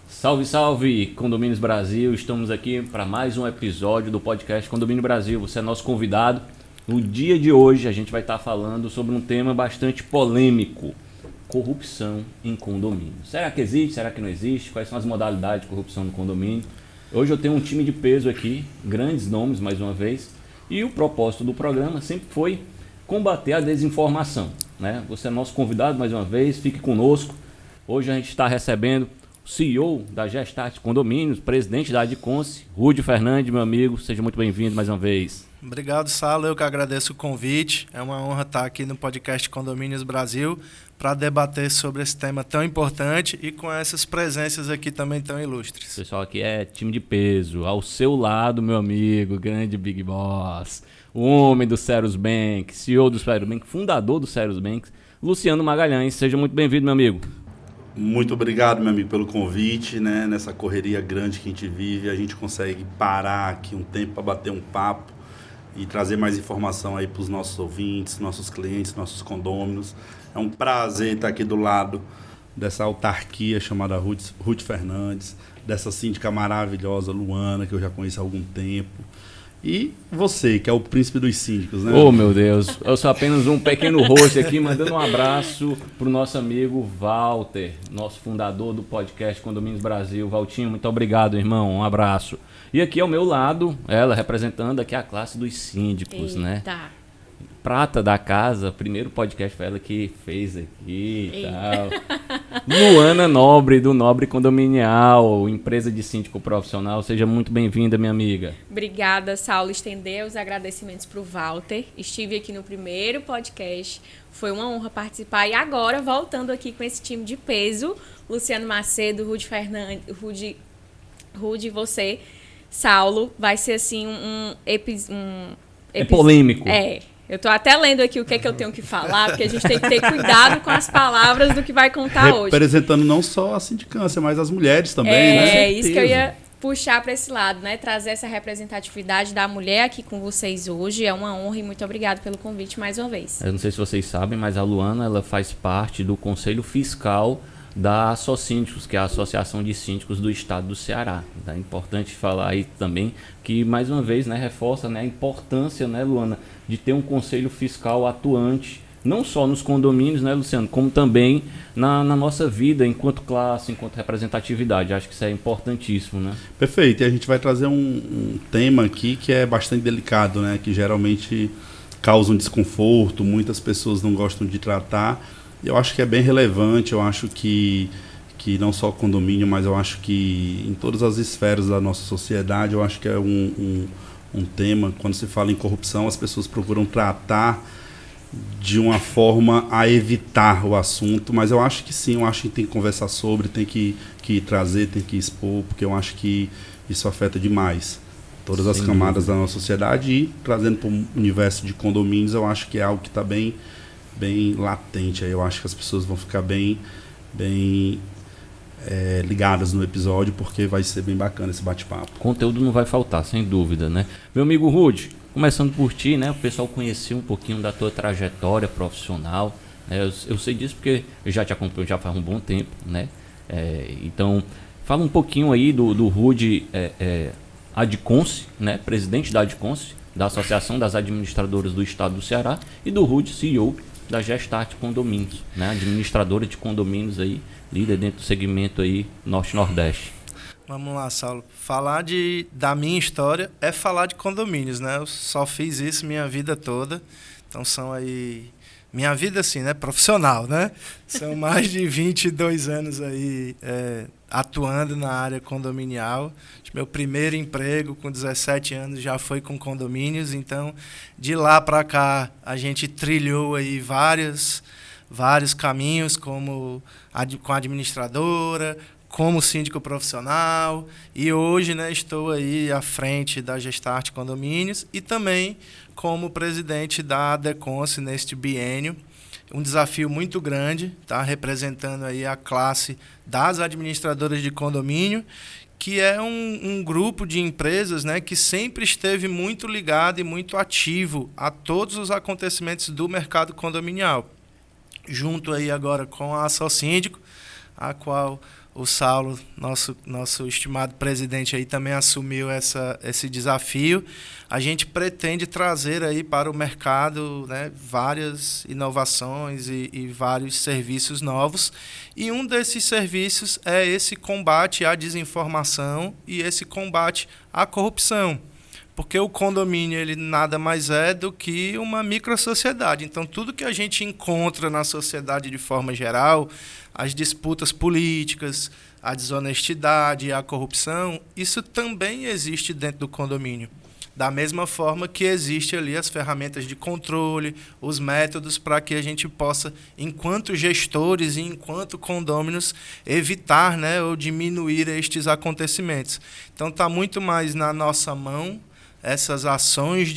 Salve, salve, Condomínios Brasil. Estamos aqui para mais um episódio do podcast Condomínio Brasil. Você é nosso convidado. No dia de hoje a gente vai estar falando sobre um tema bastante polêmico: corrupção em condomínio. Será que existe? Será que não existe? Quais são as modalidades de corrupção no condomínio? Hoje eu tenho um time de peso aqui, grandes nomes mais uma vez, e o propósito do programa sempre foi combater a desinformação, né? Você é nosso convidado mais uma vez, fique conosco. Hoje a gente está recebendo o CEO da Gestart Condomínios, presidente da Adconce, Rudy Fernandes, meu amigo. Seja muito bem-vindo mais uma vez. Obrigado, Saulo. Eu que agradeço o convite. É uma honra estar aqui no podcast Condomínios Brasil para debater sobre esse tema tão importante e com essas presenças aqui também tão ilustres. O pessoal aqui é time de peso. Ao seu lado, meu amigo, grande Big Boss, o homem do Ceros Bank, CEO do Ceros Bank, fundador do Ceros Bank, Luciano Magalhães. Seja muito bem-vindo, meu amigo. Muito obrigado, meu amigo, pelo convite, né? Nessa correria grande que a gente vive, a gente consegue parar aqui um tempo para bater um papo e trazer mais informação aí para os nossos ouvintes, nossos clientes, nossos condôminos. É um prazer estar aqui do lado dessa autarquia chamada Rudy Fernandes, dessa síndica maravilhosa, Luana, que eu já conheço há algum tempo. E você, que é o príncipe dos síndicos, né? Oh, meu Deus. Eu sou apenas um pequeno host aqui, mandando um abraço pro nosso amigo Walter, nosso fundador do podcast Condomínios Brasil. Valtinho, muito obrigado, irmão. Um abraço. E aqui ao meu lado, ela representando aqui a classe dos síndicos, né? Prata da casa, primeiro podcast foi ela que fez aqui e tal. Luana Nobre, do Nobre Condominial, empresa de síndico profissional. Seja muito bem-vinda, minha amiga. Obrigada, Saulo. Estender os agradecimentos para o Walter. Estive aqui no primeiro podcast. Foi uma honra participar. E agora, voltando aqui com esse time de peso, Luciano Macedo, Rudy Fernandes, Rudy, você, Saulo, vai ser assim É polêmico. É. Eu tô até lendo aqui o que é que eu tenho que falar, porque a gente tem que ter cuidado com as palavras do que vai contar hoje. Representando não só a sindicância, mas as mulheres também, né? É isso que eu ia puxar para esse lado, né? Trazer essa representatividade da mulher aqui com vocês hoje. É uma honra e muito obrigado pelo convite mais uma vez. Eu não sei se vocês sabem, mas a Luana, ela faz parte do Conselho Fiscal da Assosíndicos, que é a Associação de Síndicos do Estado do Ceará. É importante falar aí também que, mais uma vez, né, reforça, né, a importância, né, Luana, de ter um conselho fiscal atuante, não só nos condomínios, né, Luciano, como também na nossa vida enquanto classe, enquanto representatividade. Acho que isso é importantíssimo, né? Perfeito. E a gente vai trazer um tema aqui que é bastante delicado, né, que geralmente causa um desconforto, muitas pessoas não gostam de tratar. Eu acho que é bem relevante, eu acho que não só condomínio, mas eu acho que em todas as esferas da nossa sociedade, eu acho que é um tema, quando se fala em corrupção, as pessoas procuram tratar de uma forma a evitar o assunto, mas eu acho que sim, eu acho que tem que conversar sobre, tem que trazer, tem que expor, porque eu acho que isso afeta demais todas as camadas da nossa sociedade e trazendo para o universo de condomínios, eu acho que é algo que está bem latente. Eu acho que as pessoas vão ficar bem ligadas no episódio, porque vai ser bem bacana esse bate-papo. Conteúdo não vai faltar, sem dúvida, né? Meu amigo Rudy, começando por ti, né? O pessoal conheceu um pouquinho da tua trajetória profissional, né? Eu sei disso porque eu já te acompanho já faz um bom tempo, né? Então, fala um pouquinho aí do Rudy Adconce, né? Presidente da Adconce, da Associação das Administradoras do Estado do Ceará, e do Rudy, CEO da Gestart Condomínios, né? Administradora de condomínios aí, líder dentro do segmento aí Norte-Nordeste. Vamos lá, Saulo. Falar da minha história é falar de condomínios, né? Eu só fiz isso minha vida toda. Então são aí... Minha vida, assim, né? Profissional, né? São mais de 22 anos aí atuando na área condominial. Meu primeiro emprego com 17 anos já foi com condomínios. Então, de lá para cá, a gente trilhou aí vários caminhos, como com a administradora, como síndico profissional, e hoje, né, estou aí à frente da Gestart Condomínios e também como presidente da Adconce neste biênio. Um desafio muito grande, tá? Representando aí a classe das administradoras de condomínio, que é um grupo de empresas, né, que sempre esteve muito ligado e muito ativo a todos os acontecimentos do mercado condominial. Junto aí agora com a Assosíndico, a qual o Saulo, nosso estimado presidente aí, também assumiu esse desafio. A gente pretende trazer aí para o mercado, né, várias inovações e vários serviços novos. E um desses serviços é esse combate à desinformação e esse combate à corrupção. Porque o condomínio ele nada mais é do que uma microsociedade. Então, tudo que a gente encontra na sociedade de forma geral, as disputas políticas, a desonestidade, a corrupção, isso também existe dentro do condomínio. Da mesma forma que existe ali as ferramentas de controle, os métodos para que a gente possa, enquanto gestores e enquanto condôminos, evitar, né, ou diminuir estes acontecimentos. Então, está muito mais na nossa mão essas ações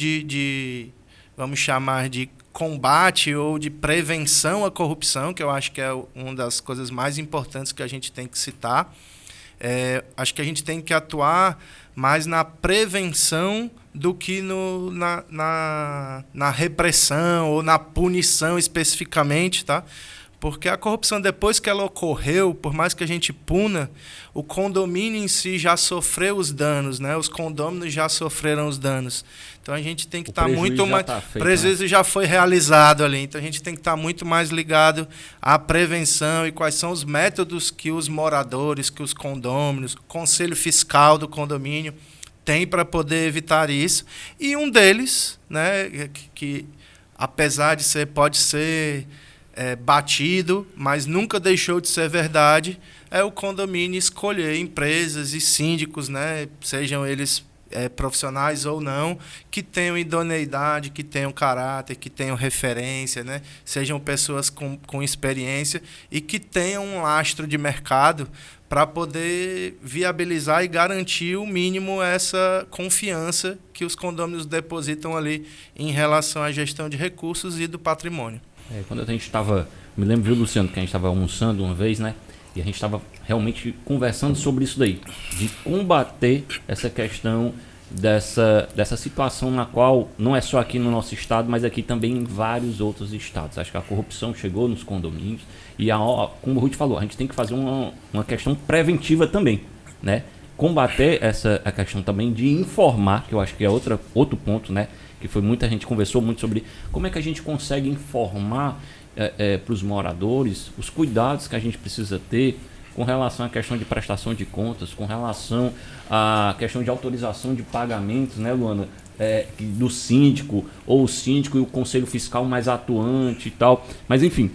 vamos chamar de combate ou de prevenção à corrupção, que eu acho que é uma das coisas mais importantes que a gente tem que citar. Acho que a gente tem que atuar mais na prevenção do que na repressão ou na punição especificamente, tá? Porque a corrupção, depois que ela ocorreu, por mais que a gente puna, o condomínio em si já sofreu os danos, né? Os condôminos já sofreram os danos. Então a gente tem que estar muito mais... O prejuízo já foi realizado ali. Então a gente tem que estar muito mais ligado à prevenção e quais são os métodos que os moradores, que os condôminos, o conselho fiscal do condomínio tem para poder evitar isso. E um deles, né, que apesar de pode ser batido, mas nunca deixou de ser verdade, é o condomínio escolher empresas e síndicos, né, sejam eles profissionais ou não, que tenham idoneidade, que tenham caráter, que tenham referência, né, sejam pessoas com experiência e que tenham um lastro de mercado para poder viabilizar e garantir o mínimo essa confiança que os condôminos depositam ali em relação à gestão de recursos e do patrimônio. Quando a gente estava, me lembro, viu, Luciano, que a gente estava almoçando uma vez, né? E a gente estava realmente conversando sobre isso daí, de combater essa questão dessa situação na qual não é só aqui no nosso estado, mas aqui também em vários outros estados. Acho que a corrupção chegou nos condomínios e, como o Ruth falou, a gente tem que fazer uma questão preventiva também, né? Combater a questão também de informar, que eu acho que é outro ponto, né? Que foi muita gente conversou muito sobre como é que a gente consegue informar para os moradores os cuidados que a gente precisa ter com relação à questão de prestação de contas, com relação à questão de autorização de pagamentos, né, Luana? Do síndico, ou o síndico e o conselho fiscal mais atuante e tal. Mas, enfim,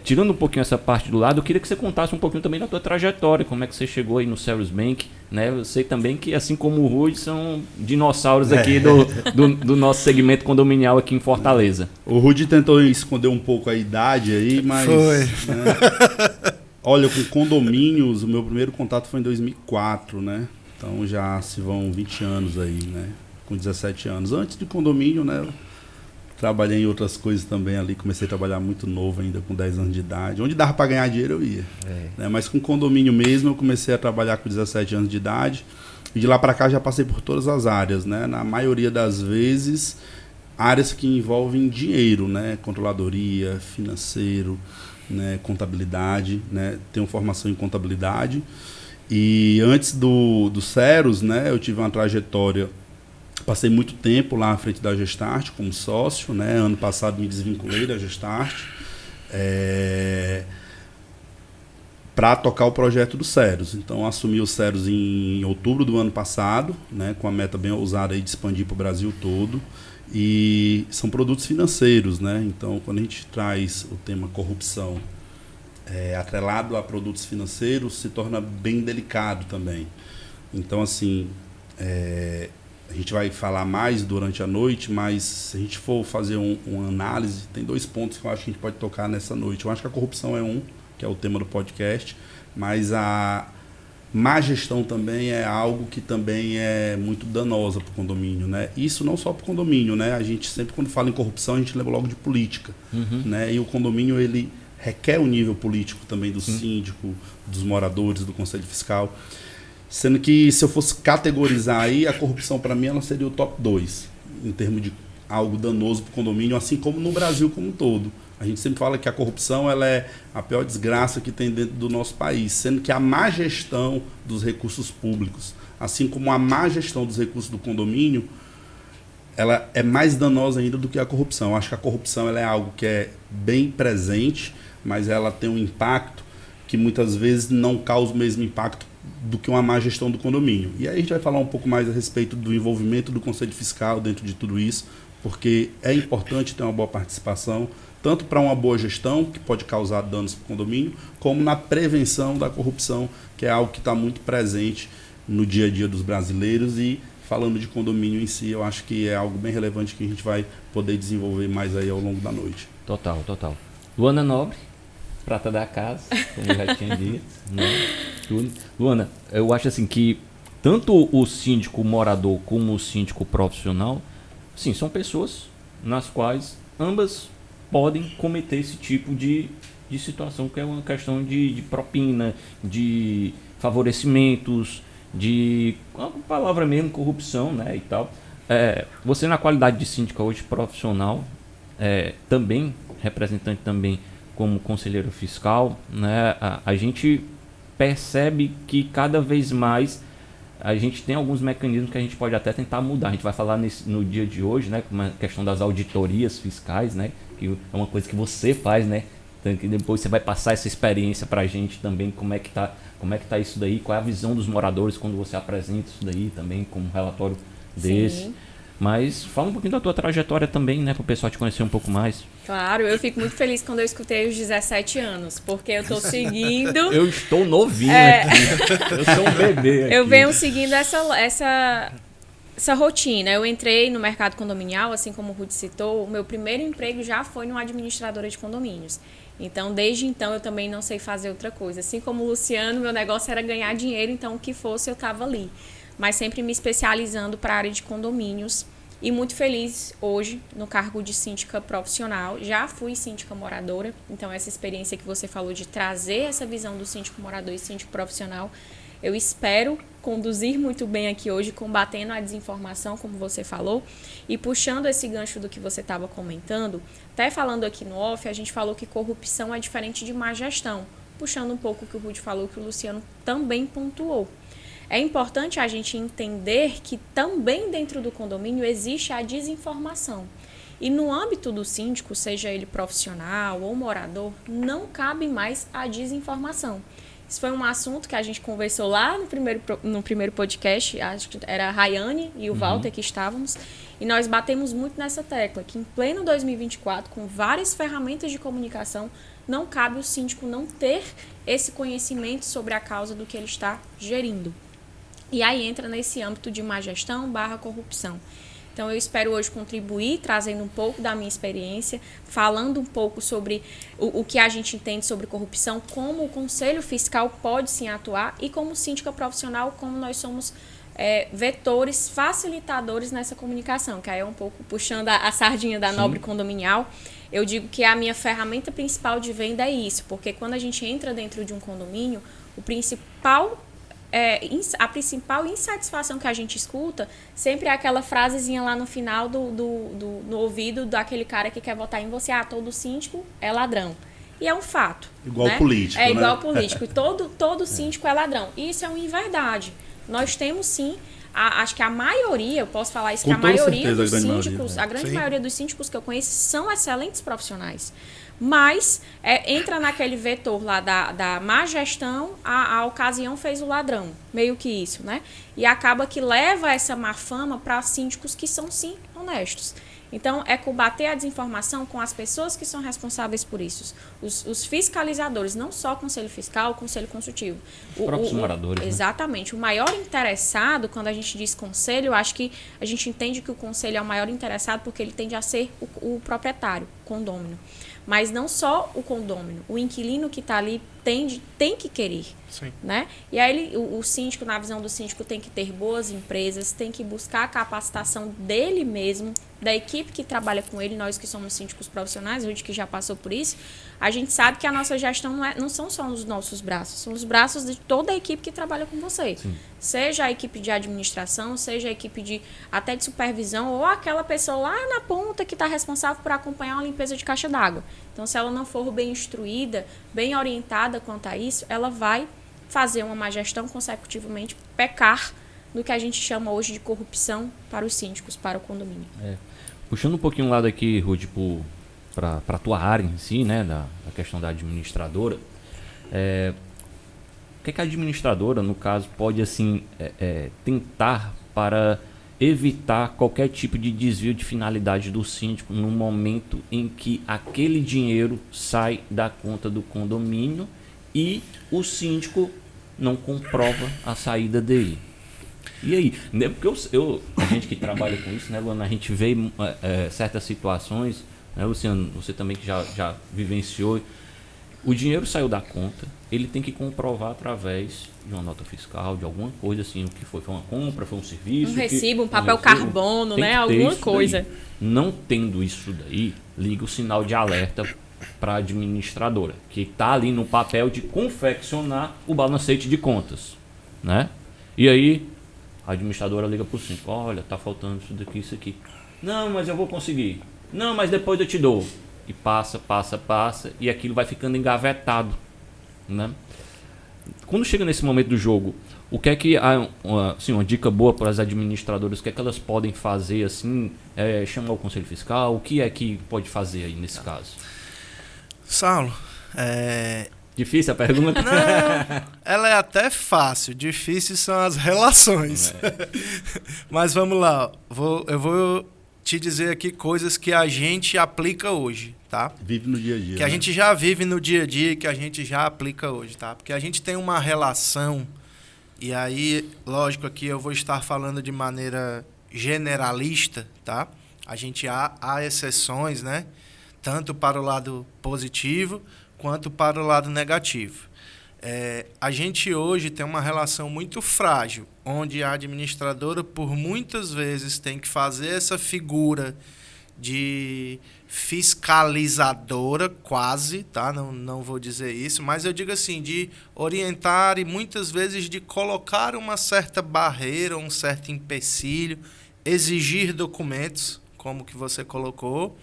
tirando um pouquinho essa parte do lado, eu queria que você contasse um pouquinho também da tua trajetória, como é que você chegou aí no Ceres Bank, né? Eu sei também que, assim como o Rui, são dinossauros aqui do nosso segmento condominial aqui em Fortaleza. O Rui tentou esconder um pouco a idade aí, mas... Foi. Né? Olha, com condomínios, o meu primeiro contato foi em 2004, né? Então já se vão 20 anos aí, né? Com 17 anos. Antes de condomínio, né? Trabalhei em outras coisas também ali, comecei a trabalhar muito novo ainda, com 10 anos de idade. Onde dava para ganhar dinheiro eu ia. Né? Mas com condomínio mesmo, eu comecei a trabalhar com 17 anos de idade. E de lá para cá já passei por todas as áreas, né? Na maioria das vezes, áreas que envolvem dinheiro, né? Controladoria, financeiro, né? Contabilidade, né? Tenho formação em contabilidade. E antes do Ceres, né? Eu tive uma trajetória... Passei muito tempo lá à frente da Gestart como sócio, né? Ano passado me desvinculei da Gestart para tocar o projeto do Ceres. Então assumi o Ceres em outubro do ano passado, né? Com a meta bem ousada aí de expandir para o Brasil todo. E são produtos financeiros, né? Então quando a gente traz o tema corrupção atrelado a produtos financeiros, se torna bem delicado também. Então assim... A gente vai falar mais durante a noite, mas se a gente for fazer uma análise, tem 2 pontos que eu acho que a gente pode tocar nessa noite. Eu acho que a corrupção é que é o tema do podcast, mas a má gestão também é algo que também é muito danosa para o condomínio, né? Isso não só para o condomínio, né? A gente sempre, quando fala em corrupção, a gente lembra logo de política, né? E o condomínio, ele requer um nível político também do síndico, dos moradores, do conselho fiscal. Sendo que, se eu fosse categorizar aí, a corrupção, para mim, ela seria o top 2, em termos de algo danoso para o condomínio, assim como no Brasil como um todo. A gente sempre fala que a corrupção ela é a pior desgraça que tem dentro do nosso país, sendo que a má gestão dos recursos públicos, assim como a má gestão dos recursos do condomínio, ela é mais danosa ainda do que a corrupção. Eu acho que a corrupção ela é algo que é bem presente, mas ela tem um impacto que muitas vezes não causa o mesmo impacto do que uma má gestão do condomínio. E aí a gente vai falar um pouco mais a respeito do envolvimento do Conselho Fiscal dentro de tudo isso, porque é importante ter uma boa participação, tanto para uma boa gestão, que pode causar danos para o condomínio, como na prevenção da corrupção, que é algo que está muito presente no dia a dia dos brasileiros. E falando de condomínio em si, eu acho que é algo bem relevante que a gente vai poder desenvolver mais aí ao longo da noite. Total. Luana Nobre, prata da casa, como eu já tinha dito. Né? Luana, eu acho assim que tanto o síndico morador como o síndico profissional, sim, são pessoas nas quais ambas podem cometer esse tipo de situação, que é uma questão de propina, de favorecimentos, de uma palavra mesmo, corrupção, né, e tal. Você na qualidade de síndica hoje profissional, também, representante também como conselheiro fiscal, né, a gente percebe que cada vez mais a gente tem alguns mecanismos que a gente pode até tentar mudar. A gente vai falar no dia de hoje, né, com a questão das auditorias fiscais, né, que é uma coisa que você faz, né, então, que depois você vai passar essa experiência para a gente também, como é que tá isso daí, qual é a visão dos moradores quando você apresenta isso daí também, como um relatório desse. Sim. Mas fala um pouquinho da tua trajetória também, né, para o pessoal te conhecer um pouco mais. Claro, eu fico muito feliz quando eu escutei os 17 anos, porque eu estou seguindo... Eu estou novinho aqui, eu sou um bebê aqui. Eu venho seguindo essa rotina. Eu entrei no mercado condominial, assim como o Rudy citou, o meu primeiro emprego já foi numa administradora de condomínios. Então, desde então, eu também não sei fazer outra coisa. Assim como o Luciano, meu negócio era ganhar dinheiro, então o que fosse eu estava ali. Mas sempre me especializando para a área de condomínios. E muito feliz hoje no cargo de síndica profissional. Já fui síndica moradora, então essa experiência que você falou de trazer essa visão do síndico morador e síndico profissional, eu espero conduzir muito bem aqui hoje, combatendo a desinformação, como você falou, e puxando esse gancho do que você estava comentando, até falando aqui no off, a gente falou que corrupção é diferente de má gestão, puxando um pouco o que o Rudy falou, que o Luciano também pontuou. É importante a gente entender que também dentro do condomínio existe a desinformação. E no âmbito do síndico, seja ele profissional ou morador, não cabe mais a desinformação. Isso foi um assunto que a gente conversou lá no primeiro podcast, acho que era a Rayane e o Walter que estávamos, e nós batemos muito nessa tecla, que em pleno 2024, com várias ferramentas de comunicação, não cabe o síndico não ter esse conhecimento sobre a causa do que ele está gerindo. E aí entra nesse âmbito de má gestão / corrupção. Então, eu espero hoje contribuir, trazendo um pouco da minha experiência, falando um pouco sobre o que a gente entende sobre corrupção, como o Conselho Fiscal pode sim atuar e como síndica profissional, como nós somos vetores, facilitadores nessa comunicação, que aí é um pouco puxando a sardinha da Nobre Condominial. Eu digo que a minha ferramenta principal de venda é isso, porque quando a gente entra dentro de um condomínio, a principal insatisfação que a gente escuta sempre é aquela frasezinha lá no final no ouvido daquele cara que quer votar em você, todo síndico é ladrão. E é um fato. Igual né? político, É igual político. E todo síndico é ladrão. E isso é uma inverdade. Nós temos sim, acho que a maioria, eu posso falar isso, que a maioria dos síndicos, a grande maioria dos síndicos que eu conheço são excelentes profissionais. Mas entra naquele vetor lá da má gestão, a ocasião fez o ladrão, meio que isso, né? E acaba que leva essa má fama para síndicos que são, sim, honestos. Então, é combater a desinformação com as pessoas que são responsáveis por isso. Os fiscalizadores, não só o Conselho Fiscal, o Conselho Consultivo. Os próprios moradores. Exatamente. Né? O maior interessado, quando a gente diz conselho, eu acho que a gente entende que o conselho é o maior interessado porque ele tende a ser o proprietário, o condômino. Mas não só o condômino, o inquilino que está ali tem que querer. Sim. Né? E aí o síndico, na visão do síndico, tem que ter boas empresas, tem que buscar a capacitação dele mesmo, da equipe que trabalha com ele, nós que somos síndicos profissionais, a gente que já passou por isso, a gente sabe que a nossa gestão não são só os nossos braços, são os braços de toda a equipe que trabalha com você. Sim. Seja a equipe de administração, seja a equipe até de supervisão, ou aquela pessoa lá na ponta que está responsável por acompanhar uma limpeza de caixa d'água. Então, se ela não for bem instruída, bem orientada quanto a isso, ela vai fazer uma má gestão, consecutivamente pecar no que a gente chama hoje de corrupção para os síndicos, para o condomínio. Puxando um pouquinho o lado aqui, Ruth, para a tua área em si, né, da questão da administradora, o que a administradora, no caso, pode assim, tentar para evitar qualquer tipo de desvio de finalidade do síndico no momento em que aquele dinheiro sai da conta do condomínio e o síndico não comprova a saída dele? E aí? Porque a gente que trabalha com isso, né, Luana, a gente vê certas situações, né, Luciano, você também que já vivenciou, o dinheiro saiu da conta, ele tem que comprovar através de uma nota fiscal, de alguma coisa assim, o que foi uma compra, foi um serviço... Um recibo, um papel carbono, né, alguma coisa. Daí. Não tendo isso daí, liga o sinal de alerta para a administradora, que está ali no papel de confeccionar o balancete de contas, né? E aí a administradora liga para o síndico: olha, tá faltando isso daqui, isso aqui. Não, mas eu vou conseguir. Não, mas depois eu te dou. E passa, e aquilo vai ficando engavetado, né? Quando chega nesse momento do jogo, o que é que uma dica boa para as administradoras, o que é que elas podem fazer assim, chamar o conselho fiscal, o que é que pode fazer aí nesse caso? Saulo, difícil a pergunta? Não, ela é até fácil. Difícil são as relações. Mas vamos lá. Eu vou te dizer aqui coisas que a gente aplica hoje, tá? Vive no dia a dia. Que a gente já vive no dia a dia e que a gente já aplica hoje, tá? Porque a gente tem uma relação, e aí, lógico, aqui eu vou estar falando de maneira generalista, tá? Há exceções, né? Tanto para o lado positivo quanto para o lado negativo. A gente hoje tem uma relação muito frágil, onde a administradora, por muitas vezes, tem que fazer essa figura de fiscalizadora, quase, tá? Não vou dizer isso, mas eu digo assim, de orientar e muitas vezes de colocar uma certa barreira, um certo empecilho, exigir documentos, como que você colocou.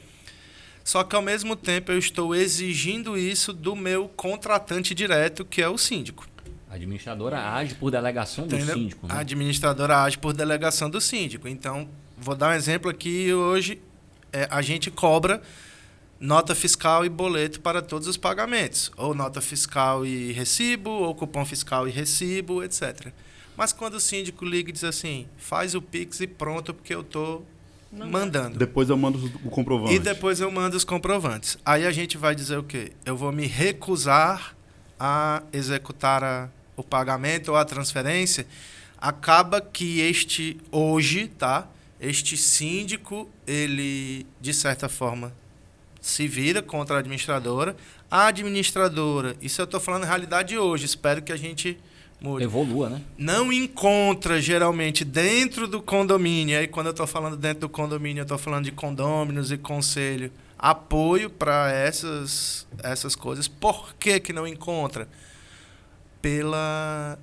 Só que, ao mesmo tempo, eu estou exigindo isso do meu contratante direto, que é o síndico. A administradora age por delegação do síndico, né? A administradora age por delegação do síndico. Então, vou dar um exemplo aqui. Hoje, a gente cobra nota fiscal e boleto para todos os pagamentos. Ou nota fiscal e recibo, ou cupom fiscal e recibo, etc. Mas quando o síndico liga e diz assim, faz o Pix e pronto, porque eu estou mandando. Depois eu mando o comprovante. E depois eu mando os comprovantes. Aí a gente vai dizer o quê? Eu vou me recusar a executar o pagamento ou a transferência. Acaba que este síndico, ele, de certa forma, se vira contra a administradora. A administradora, isso eu estou falando em realidade hoje, espero que a gente mude. Evolua, né? Não encontra, geralmente, dentro do condomínio, aí quando eu estou falando dentro do condomínio, eu estou falando de condôminos e conselho, apoio para essas coisas. Por que não encontra? Pela,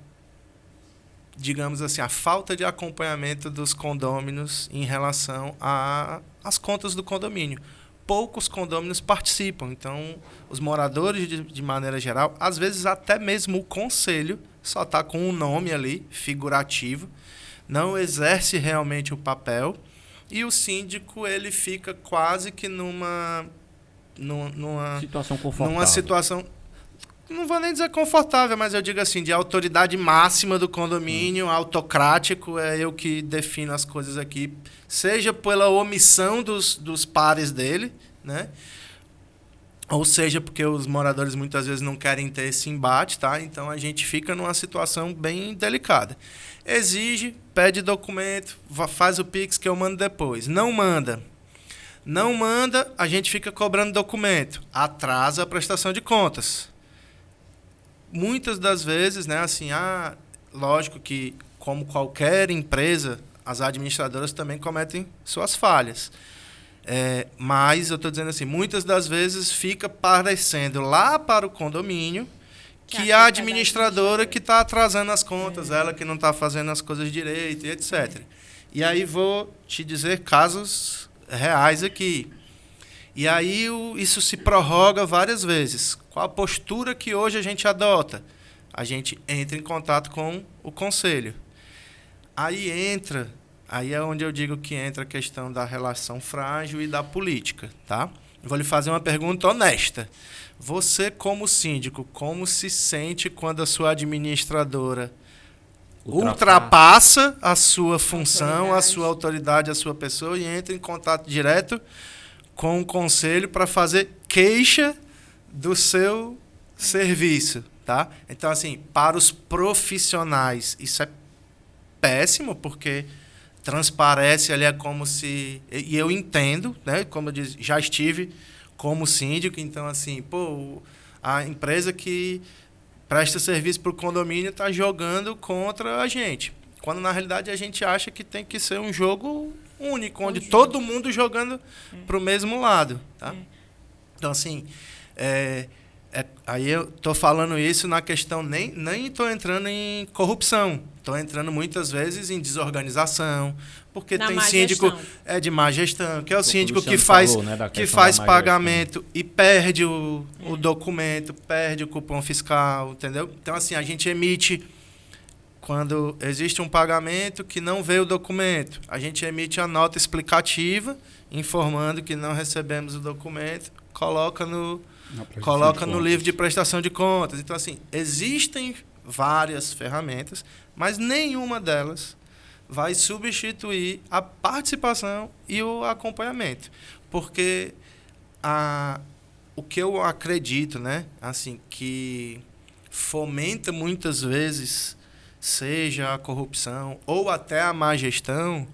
digamos assim, a falta de acompanhamento dos condôminos em relação às contas do condomínio. Poucos condôminos participam, então os moradores, de maneira geral, às vezes até mesmo o conselho, só está com um nome ali, figurativo, não exerce realmente o papel, e o síndico ele fica quase que numa situação confortável. Numa situação, não vou nem dizer confortável, mas eu digo assim, de autoridade máxima do condomínio, autocrático, é eu que defino as coisas aqui, seja pela omissão dos pares dele, né? Ou seja, porque os moradores muitas vezes não querem ter esse embate, tá? Então a gente fica numa situação bem delicada. Exige, pede documento, faz o Pix que eu mando depois. Não manda, a gente fica cobrando documento. Atrasa a prestação de contas. Muitas das vezes, né, assim, lógico que, como qualquer empresa, as administradoras também cometem suas falhas. Mas eu estou dizendo assim, muitas das vezes fica parecendo lá para o condomínio que a administradora que está atrasando as contas, ela que não está fazendo as coisas direito, e etc. E aí vou te dizer casos reais aqui. E aí isso se prorroga várias vezes. Qual a postura que hoje a gente adota? A gente entra em contato com o conselho. Aí é onde eu digo que entra a questão da relação frágil e da política, tá? Vou lhe fazer uma pergunta honesta. Você, como síndico, como se sente quando a sua administradora ultrapassa a sua função, a sua autoridade, a sua pessoa e entra em contato direto com o conselho para fazer queixa do seu serviço, tá? Então, assim, para os profissionais, isso é péssimo, porque transparece ali, é como se... E eu entendo, né? Como eu disse, já estive como síndico, então, assim, a empresa que presta serviço para o condomínio está jogando contra a gente. Quando, na realidade, a gente acha que tem que ser um jogo único, onde todo mundo jogando para o mesmo lado, tá? Então, assim, aí eu estou falando isso na questão, nem estou entrando em corrupção, estou entrando muitas vezes em desorganização, porque tem síndico de má gestão, que é o síndico que faz, falou, né, que faz pagamento e perde o documento, perde o cupom fiscal, entendeu? Então, assim, a gente emite, quando existe um pagamento que não veio o documento, a gente emite a nota explicativa, informando que não recebemos o documento, coloca no livro de prestação de contas. Então, assim, existem várias ferramentas, mas nenhuma delas vai substituir a participação e o acompanhamento. Porque o que eu acredito, né, assim, que fomenta muitas vezes, seja a corrupção ou até a má gestão,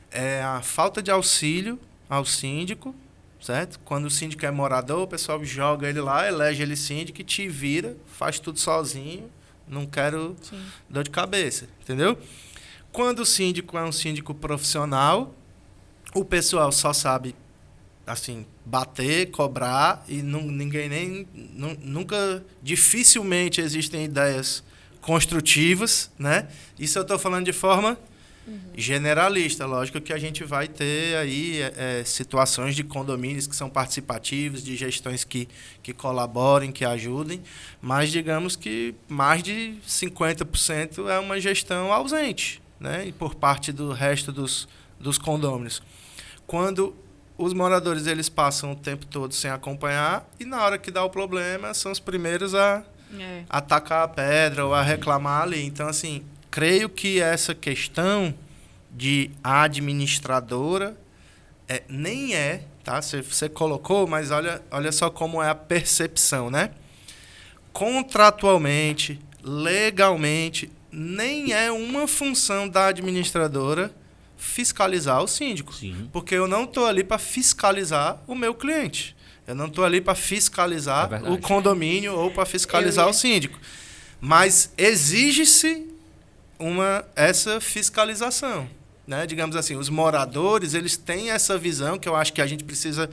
é a falta de auxílio ao síndico, certo? Quando o síndico é morador, o pessoal joga ele lá, elege ele síndico e te vira, faz tudo sozinho, não quero dor de cabeça, entendeu? Quando o síndico é um síndico profissional, o pessoal só sabe, assim, bater, cobrar, e dificilmente existem ideias construtivas, né? Isso eu estou falando de forma generalista. Lógico que a gente vai ter aí situações de condomínios que são participativos, de gestões que colaborem, que ajudem, mas digamos que mais de 50% é uma gestão ausente, né? E por parte do resto dos condôminos. Quando os moradores eles passam o tempo todo sem acompanhar e na hora que dá o problema são os primeiros a atacar a pedra ou a reclamar ali. Então, assim, creio que essa questão de administradora nem tá? Você colocou, mas olha só como é a percepção, né? Contratualmente, legalmente, nem é uma função da administradora fiscalizar o síndico. Sim. Porque eu não estou ali para fiscalizar o meu cliente. Eu não estou ali para fiscalizar o condomínio ou para fiscalizar o síndico. Mas exige-se essa fiscalização, né? Digamos assim, os moradores eles têm essa visão que eu acho que a gente precisa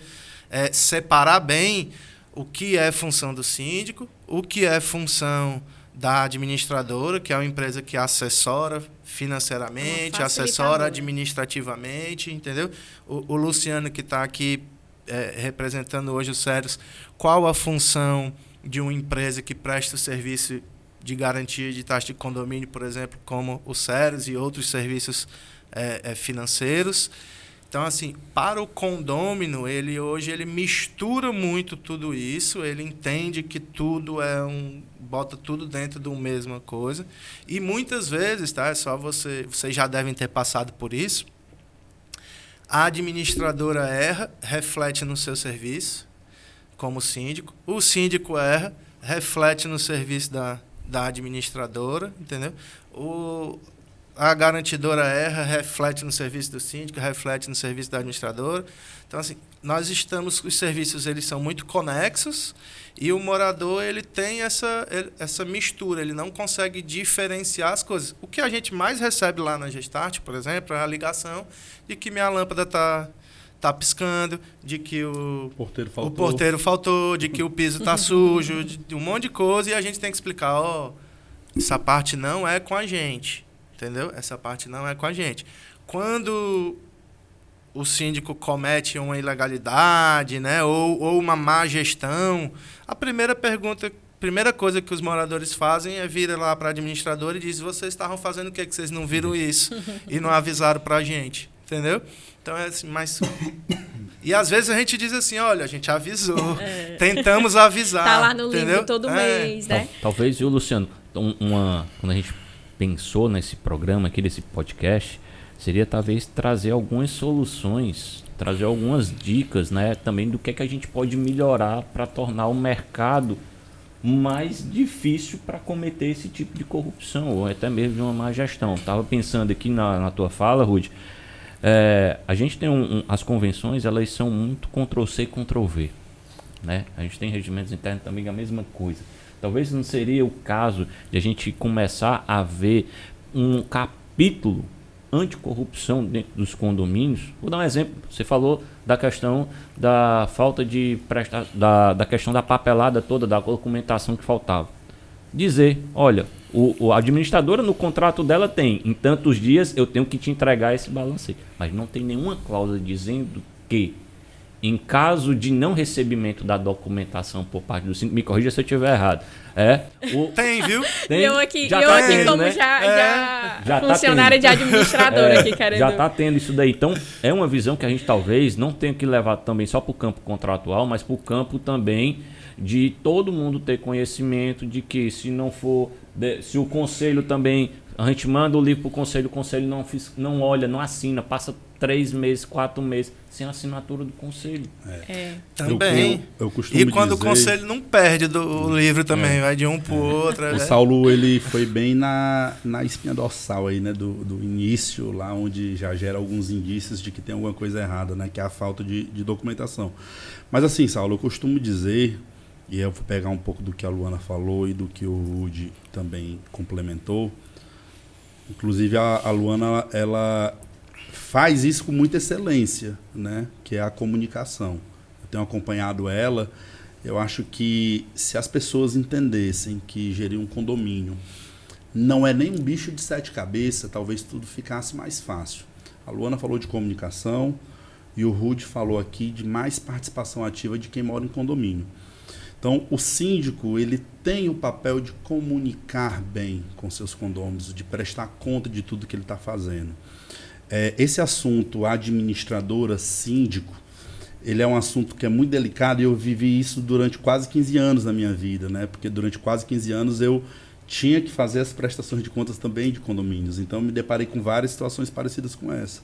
separar bem o que é função do síndico, o que é função da administradora, que é uma empresa que assessora financeiramente, assessora administrativamente, entendeu? O Luciano, que está aqui representando hoje o Ceros, qual a função de uma empresa que presta o serviço de garantia de taxa de condomínio, por exemplo, como o Ceros e outros serviços financeiros. Então, assim, para o condômino, hoje ele mistura muito tudo isso, ele entende que tudo bota tudo dentro de uma mesma coisa. E muitas vezes, tá? Vocês já devem ter passado por isso, a administradora erra, reflete no seu serviço, como síndico. O síndico erra, reflete no serviço da administradora, entendeu? A garantidora erra, reflete no serviço do síndico, reflete no serviço da administradora. Então, assim, os serviços eles são muito conexos e o morador ele tem essa mistura, ele não consegue diferenciar as coisas. O que a gente mais recebe lá na Gestart, por exemplo, é a ligação de que minha lâmpada está tá piscando, de que o porteiro faltou, de que o piso tá sujo, de um monte de coisa, e a gente tem que explicar, essa parte não é com a gente, entendeu? Essa parte não é com a gente. Quando o síndico comete uma ilegalidade, né, ou uma má gestão, a primeira coisa que os moradores fazem é vir lá para a administradora e diz: vocês estavam fazendo o que vocês não viram isso e não avisaram para a gente, entendeu? Então é assim, mas... E às vezes a gente diz assim: olha, a gente avisou, tentamos avisar. Tá lá no entendeu? livro todo mês, né? Talvez, viu, Luciano, quando a gente pensou nesse programa aqui, desse podcast, seria talvez trazer algumas soluções, trazer algumas dicas, né, também do que a gente pode melhorar para tornar o mercado mais difícil para cometer esse tipo de corrupção ou até mesmo de uma má gestão. Estava pensando aqui na tua fala, Rudy, a gente tem as convenções, elas são muito Ctrl-C e Ctrl-V, né? A gente tem regimentos internos também a mesma coisa. Talvez não seria o caso de a gente começar a ver um capítulo anticorrupção dentro dos condomínios. Vou dar um exemplo. Você falou da questão da falta de da questão da papelada toda, da documentação que faltava. Dizer, olha, a administradora no contrato dela tem, em tantos dias eu tenho que te entregar esse balancete. Mas não tem nenhuma cláusula dizendo que, em caso de não recebimento da documentação por parte do síndico, me corrija se eu estiver errado. Tem, viu? Tem, Eu aqui tendo, como né? já funcionária de administradora aqui, querendo... Já está tendo isso daí. Então, é uma visão que a gente talvez não tenha que levar também só para o campo contratual, mas para o campo também de todo mundo ter conhecimento de que se não for... Se o conselho também... A gente manda o livro para o conselho não olha, não assina, passa 3 meses, 4 meses sem a assinatura do conselho. Também. Eu costumo e quando dizer... o conselho não perde o livro também, vai de um para o outro. O Saulo, ele foi bem na espinha dorsal aí, né, do início, lá onde já gera alguns indícios de que tem alguma coisa errada, né, que é a falta de documentação. Mas assim, Saulo, eu costumo dizer, e eu vou pegar um pouco do que a Luana falou e do que o Rudy também complementou. Inclusive a Luana, ela faz isso com muita excelência, né? Que é a comunicação. Eu tenho acompanhado ela. Eu acho que se as pessoas entendessem que gerir um condomínio não é nem um bicho de 7 cabeças, talvez tudo ficasse mais fácil. A Luana falou de comunicação e o Rudy falou aqui de mais participação ativa de quem mora em condomínio. Então, o síndico, ele tem o papel de comunicar bem com seus condôminos, de prestar conta de tudo que ele está fazendo. Esse assunto, administradora, síndico, ele é um assunto que é muito delicado e eu vivi isso durante quase 15 anos na minha vida, né? Porque durante quase 15 anos eu tinha que fazer as prestações de contas também de condomínios. Então, eu me deparei com várias situações parecidas com essa.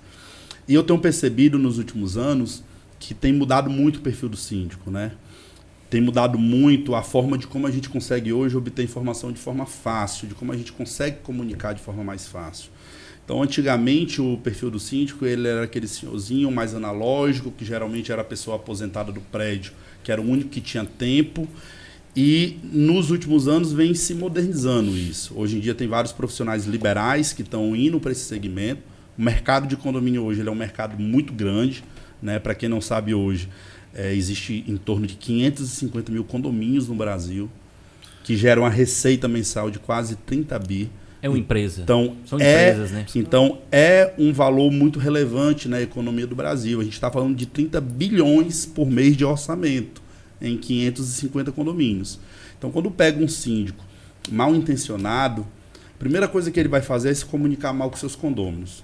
E eu tenho percebido nos últimos anos que tem mudado muito o perfil do síndico, né? Tem mudado muito a forma de como a gente consegue hoje obter informação de forma fácil, de como a gente consegue comunicar de forma mais fácil. Então, antigamente, o perfil do síndico ele era aquele senhorzinho mais analógico, que geralmente era a pessoa aposentada do prédio, que era o único que tinha tempo. E, nos últimos anos, vem se modernizando isso. Hoje em dia, tem vários profissionais liberais que estão indo para esse segmento. O mercado de condomínio hoje ele é um mercado muito grande, né? Para quem não sabe hoje, existe em torno de 550 mil condomínios no Brasil, que geram uma receita mensal de quase 30 bi. É uma empresa. Então, são empresas, né? Então, é um valor muito relevante na economia do Brasil. A gente está falando de 30 bilhões por mês de orçamento em 550 condomínios. Então, quando pega um síndico mal intencionado, a primeira coisa que ele vai fazer é se comunicar mal com seus condôminos.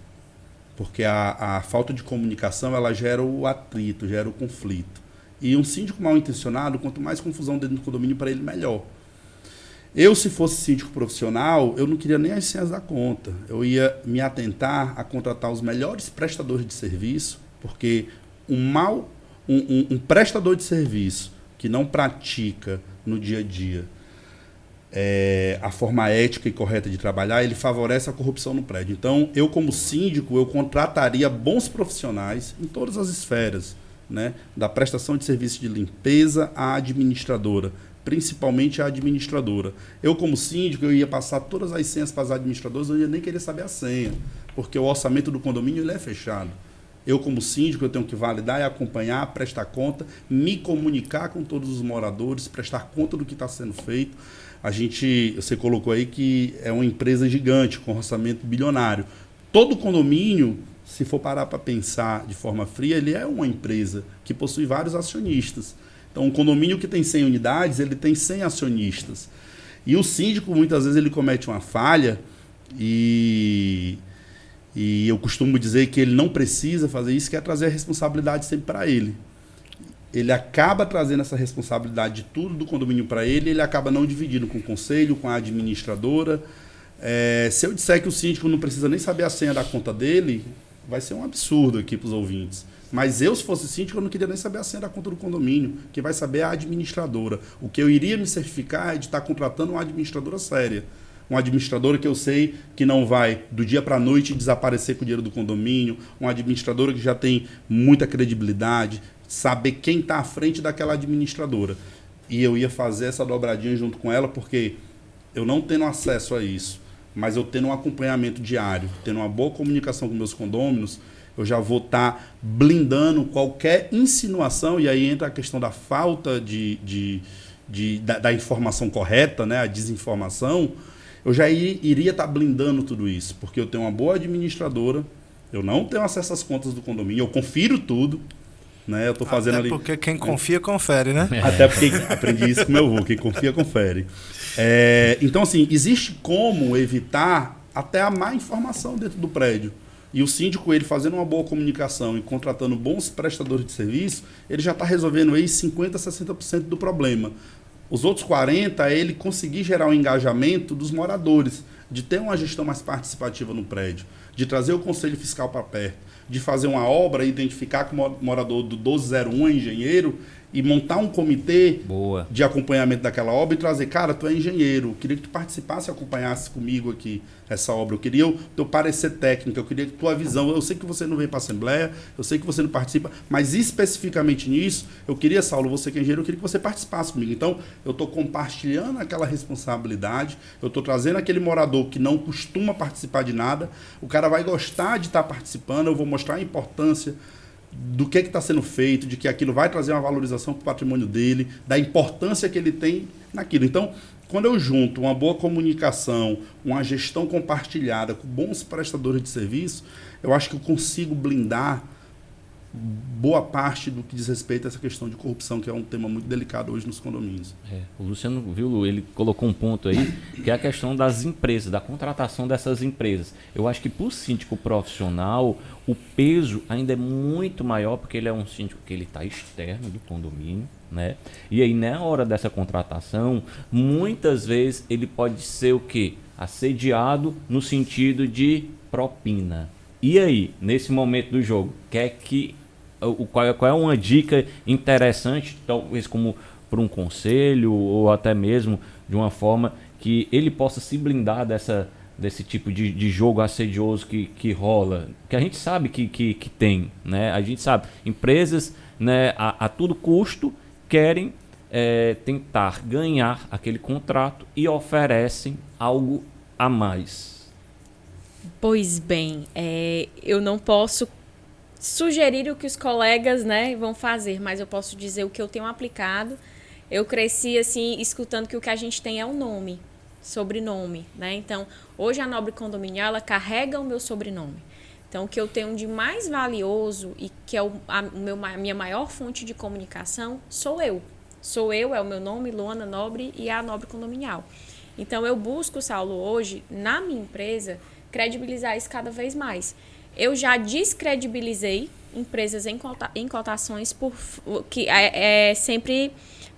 Porque a falta de comunicação, ela gera o atrito, gera o conflito. E um síndico mal intencionado, quanto mais confusão dentro do condomínio, para ele, melhor. Eu, se fosse síndico profissional, eu não queria nem as senhas da conta. Eu ia me atentar a contratar os melhores prestadores de serviço, porque um prestador de serviço que não pratica no dia a dia a forma ética e correta de trabalhar, ele favorece a corrupção no prédio. Então, eu como síndico, eu contrataria bons profissionais em todas as esferas, né? Da prestação de serviço de limpeza à administradora, principalmente a administradora. Eu como síndico, eu ia passar todas as senhas para as administradoras, eu ia nem querer saber a senha, porque o orçamento do condomínio ele é fechado. Eu, como síndico, eu tenho que validar e acompanhar, prestar conta, me comunicar com todos os moradores, prestar conta do que está sendo feito. Você colocou aí que é uma empresa gigante, com orçamento bilionário. Todo condomínio, se for parar para pensar de forma fria, ele é uma empresa que possui vários acionistas. Então, um condomínio que tem 100 unidades, ele tem 100 acionistas. E o síndico, muitas vezes, ele comete uma falha e eu costumo dizer que ele não precisa fazer isso, que é trazer a responsabilidade sempre para ele. Ele acaba trazendo essa responsabilidade de tudo do condomínio para ele, ele acaba não dividindo com o conselho, com a administradora. Se eu disser que o síndico não precisa nem saber a senha da conta dele, vai ser um absurdo aqui para os ouvintes. Mas eu, se fosse síndico, eu não queria nem saber a senha da conta do condomínio. Quem vai saber é a administradora. O que eu iria me certificar é de estar contratando uma administradora séria. Uma administradora que eu sei que não vai do dia para a noite desaparecer com o dinheiro do condomínio. Uma administradora que já tem muita credibilidade. Saber quem está à frente daquela administradora. E eu ia fazer essa dobradinha junto com ela, porque eu não tendo acesso a isso, mas eu tendo um acompanhamento diário, tendo uma boa comunicação com meus condôminos, eu já vou estar blindando qualquer insinuação, e aí entra a questão da falta da informação correta, né, a desinformação. Eu já iria estar blindando tudo isso, porque eu tenho uma boa administradora, eu não tenho acesso às contas do condomínio, eu confiro tudo, né, eu estou fazendo Até ali... porque quem confia, confere, né? Até porque aprendi isso com meu avô, quem confia, confere. Então, assim, existe como evitar até a má informação dentro do prédio. E o síndico, ele fazendo uma boa comunicação e contratando bons prestadores de serviço, ele já está resolvendo aí 50%, 60% do problema. Os outros 40% é ele conseguir gerar um engajamento dos moradores, de ter uma gestão mais participativa no prédio, de trazer o conselho fiscal para perto, de fazer uma obra e identificar que o morador do 1201 é engenheiro e montar um comitê de acompanhamento daquela obra e trazer, cara, tu é engenheiro, eu queria que tu participasse e acompanhasse comigo aqui essa obra, eu queria o teu parecer técnico, eu queria que tua visão, eu sei que você não vem para a Assembleia, eu sei que você não participa, mas especificamente nisso, eu queria, Saulo, você que é engenheiro, eu queria que você participasse comigo. Então, eu estou compartilhando aquela responsabilidade, eu estou trazendo aquele morador que não costuma participar de nada, o cara vai gostar de estar participando, eu vou mostrar a importância do que está sendo feito, de que aquilo vai trazer uma valorização para o patrimônio dele, da importância que ele tem naquilo. Então, quando eu junto uma boa comunicação, uma gestão compartilhada com bons prestadores de serviço, eu acho que eu consigo blindar boa parte do que diz respeito a essa questão de corrupção, que é um tema muito delicado hoje nos condomínios. O Luciano, viu, ele colocou um ponto aí, que é a questão das empresas, da contratação dessas empresas. Eu acho que para o síndico profissional, o peso ainda é muito maior, porque ele é um síndico que ele está externo do condomínio, né? E aí, na hora dessa contratação, muitas vezes ele pode ser o quê? Assediado no sentido de propina. E aí, nesse momento do jogo, qual é uma dica interessante, talvez como para um conselho ou até mesmo de uma forma que ele possa se blindar desse tipo de jogo assedioso que rola, que a gente sabe que tem, né? A gente sabe, empresas, né, a todo custo querem tentar ganhar aquele contrato e oferecem algo a mais. Pois bem, eu não posso sugerir o que os colegas, né, vão fazer, mas eu posso dizer o que eu tenho aplicado. Eu cresci assim, escutando que o que a gente tem é o nome, sobrenome, né? Então, hoje a Nobre Condominial, ela carrega o meu sobrenome. Então, o que eu tenho de mais valioso e que é a minha maior fonte de comunicação sou eu. Sou eu, é o meu nome, Luana Nobre, e a Nobre Condominial. Então, eu busco, Saulo, hoje, na minha empresa, credibilizar isso cada vez mais. Eu já descredibilizei empresas em cotações que é sempre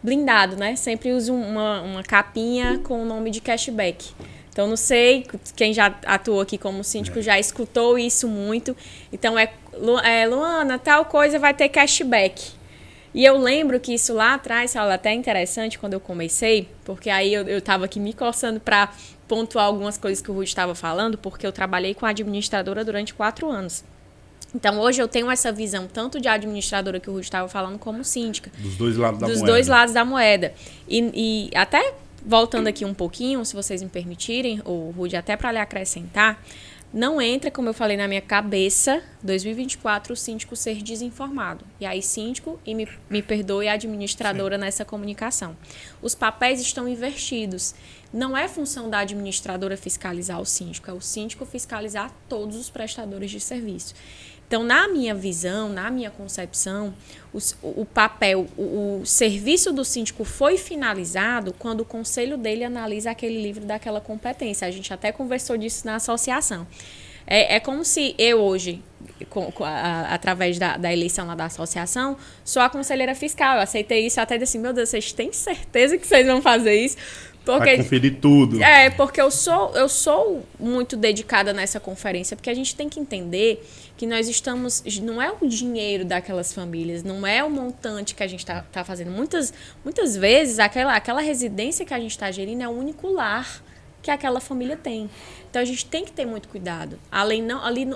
blindado, né? Sempre uso uma capinha com o nome de cashback. Então, não sei, quem já atuou aqui como síndico já escutou isso muito. Então, Luana, tal coisa vai ter cashback. E eu lembro que isso lá atrás, Saulo, até interessante quando eu comecei, porque aí eu estava aqui me coçando para pontuar algumas coisas que o Rudy estava falando, porque eu trabalhei com a administradora durante 4 anos. Então, hoje eu tenho essa visão tanto de administradora que o Rudy estava falando, como síndica. Dos dois lados da moeda. Dos dois lados da moeda. E até voltando aqui um pouquinho, se vocês me permitirem, o Rudy, até para lhe acrescentar, Não entra, como eu falei na minha cabeça, 2024, o síndico ser desinformado. E aí, síndico, e me perdoe a administradora nessa comunicação. Os papéis estão invertidos. Não é função da administradora fiscalizar o síndico, é o síndico fiscalizar todos os prestadores de serviço. Então, na minha visão, na minha concepção, o papel, o serviço do síndico foi finalizado quando o conselho dele analisa aquele livro daquela competência. A gente até conversou disso na associação. É como se eu hoje, através da eleição lá da associação, sou a conselheira fiscal. Eu aceitei isso, eu até disse assim, meu Deus, vocês têm certeza que vocês vão fazer isso? Vai conferir tudo. Porque eu sou muito dedicada nessa conferência, porque a gente tem que entender que nós estamos... Não é o dinheiro daquelas famílias, não é o montante que a gente tá fazendo. Muitas vezes, aquela residência que a gente está gerindo é o único lar que aquela família tem. Então, a gente tem que ter muito cuidado. Ali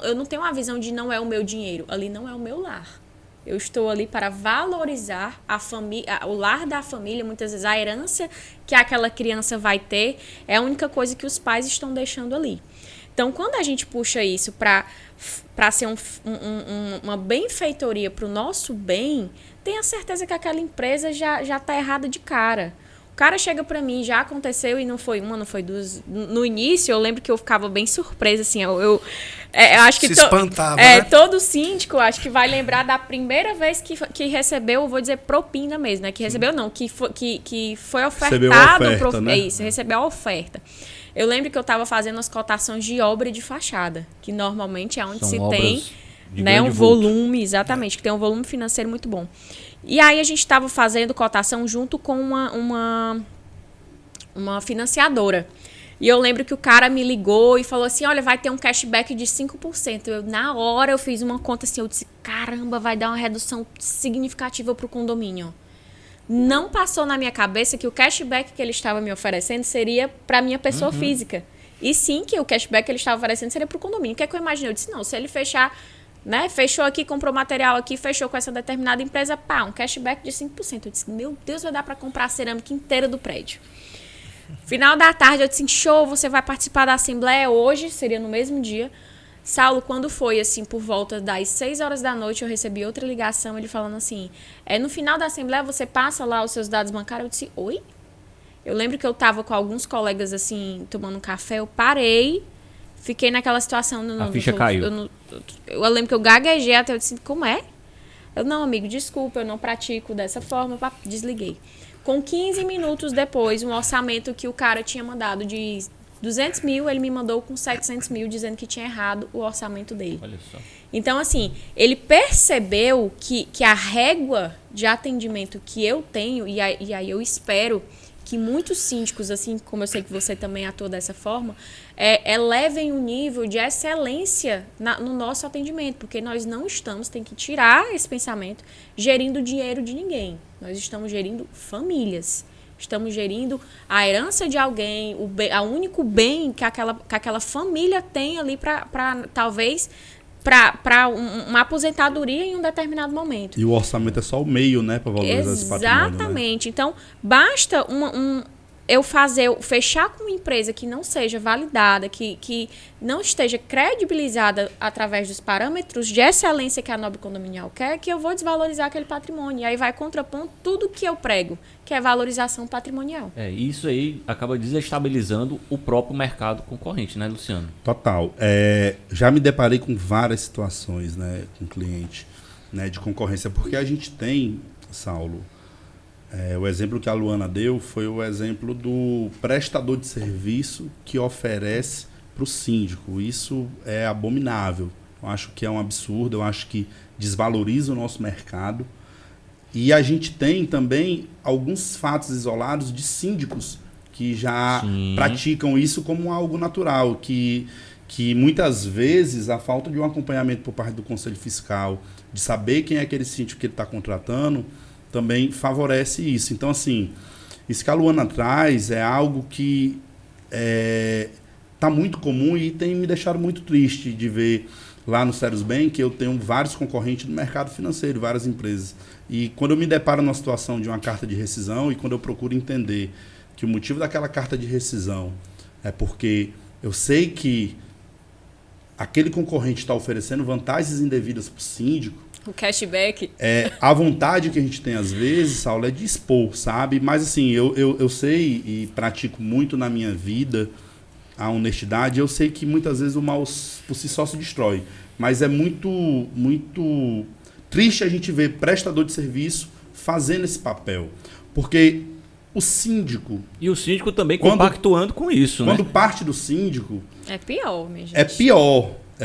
eu não tenho uma visão de não é o meu dinheiro. Ali não é o meu lar. Eu estou ali para valorizar o lar da família. Muitas vezes a herança que aquela criança vai ter é a única coisa que os pais estão deixando ali. Então, quando a gente puxa isso para ser uma benfeitoria para o nosso bem, tenha certeza que aquela empresa já está errada de cara. O cara chega para mim, já aconteceu e não foi uma, não foi duas. No início, eu lembro que eu ficava bem surpresa, assim, eu acho que... Se espantava, né? Todo síndico, acho que vai lembrar da primeira vez que recebeu, eu vou dizer propina mesmo, né? Que recebeu não, que foi ofertado... Recebeu a oferta, né? É isso, recebeu a oferta. Eu lembro que eu estava fazendo as cotações de obra e de fachada, que normalmente é onde São se obras tem, de né, um grande vulto. volume, exatamente, que tem um volume financeiro muito bom. E aí a gente estava fazendo cotação junto com uma financiadora. E eu lembro que o cara me ligou e falou assim, olha, vai ter um cashback de 5%. Na hora eu fiz uma conta assim, eu disse, caramba, vai dar uma redução significativa para o condomínio. Não passou na minha cabeça que o cashback que ele estava me oferecendo seria para minha pessoa física. E sim que o cashback que ele estava oferecendo seria para o condomínio. O que é que eu imaginei? Eu disse, não, se ele fechar... Né? Fechou aqui, comprou material aqui, fechou com essa determinada empresa, um cashback de 5%. Eu disse, meu Deus, vai dar para comprar a cerâmica inteira do prédio. Final da tarde, eu disse, show, você vai participar da assembleia hoje, seria no mesmo dia. Saulo, quando foi, assim, por volta das 6 horas da noite, eu recebi outra ligação, ele falando assim, no final da assembleia você passa lá os seus dados bancários? Eu disse, oi? Eu lembro que eu estava com alguns colegas, assim, tomando um café, eu parei, fiquei naquela situação... A ficha caiu. Eu lembro que eu gaguejei até, eu disse, como é? Eu, não, amigo, desculpa, eu não pratico dessa forma, desliguei. Com 15 minutos depois, um orçamento que o cara tinha mandado de 200 mil, ele me mandou com 700 mil, dizendo que tinha errado o orçamento dele. Olha só. Então, assim, ele percebeu que a régua de atendimento que eu tenho, e aí eu espero que muitos síndicos, assim como eu sei que você também atua dessa forma, elevem o nível de excelência no nosso atendimento, porque nós não estamos, tem que tirar esse pensamento, gerindo o dinheiro de ninguém. Nós estamos gerindo famílias. Estamos gerindo a herança de alguém, o único bem que aquela família tem ali para talvez... para uma aposentadoria em um determinado momento. E o orçamento é só o meio, né, para valorizar esse patrimônio. Exatamente. Né? Então, basta eu fechar com uma empresa que não seja validada, que não esteja credibilizada através dos parâmetros de excelência que a Nobre Condominial quer, que eu vou desvalorizar aquele patrimônio. E aí vai contrapondo tudo que eu prego, que é valorização patrimonial. Isso aí acaba desestabilizando o próprio mercado concorrente, né, Luciano? Total. Já me deparei com várias situações, né, com cliente, né, de concorrência, porque a gente tem, Saulo, o exemplo que a Luana deu foi o exemplo do prestador de serviço que oferece para o síndico. Isso é abominável. Eu acho que é um absurdo, eu acho que desvaloriza o nosso mercado. E a gente tem também alguns fatos isolados de síndicos que já praticam isso como algo natural, que muitas vezes a falta de um acompanhamento por parte do Conselho Fiscal, de saber quem é aquele síndico que ele está contratando, também favorece isso. Então, assim, isso que a Luana traz é algo que está muito comum e tem me deixado muito triste de ver lá no Ceros Bem que eu tenho vários concorrentes no mercado financeiro, várias empresas. E quando eu me deparo numa situação de uma carta de rescisão e quando eu procuro entender que o motivo daquela carta de rescisão é porque eu sei que aquele concorrente está oferecendo vantagens indevidas para o síndico, O cashback. a vontade que a gente tem às vezes, Saulo, é de expor, sabe? Mas assim, eu sei e pratico muito na minha vida a honestidade. Eu sei que muitas vezes o mal por si só se destrói. Mas é muito triste a gente ver prestador de serviço fazendo esse papel. Porque o síndico... E o síndico também compactuando com isso, quando né? parte do síndico... É pior, minha gente. É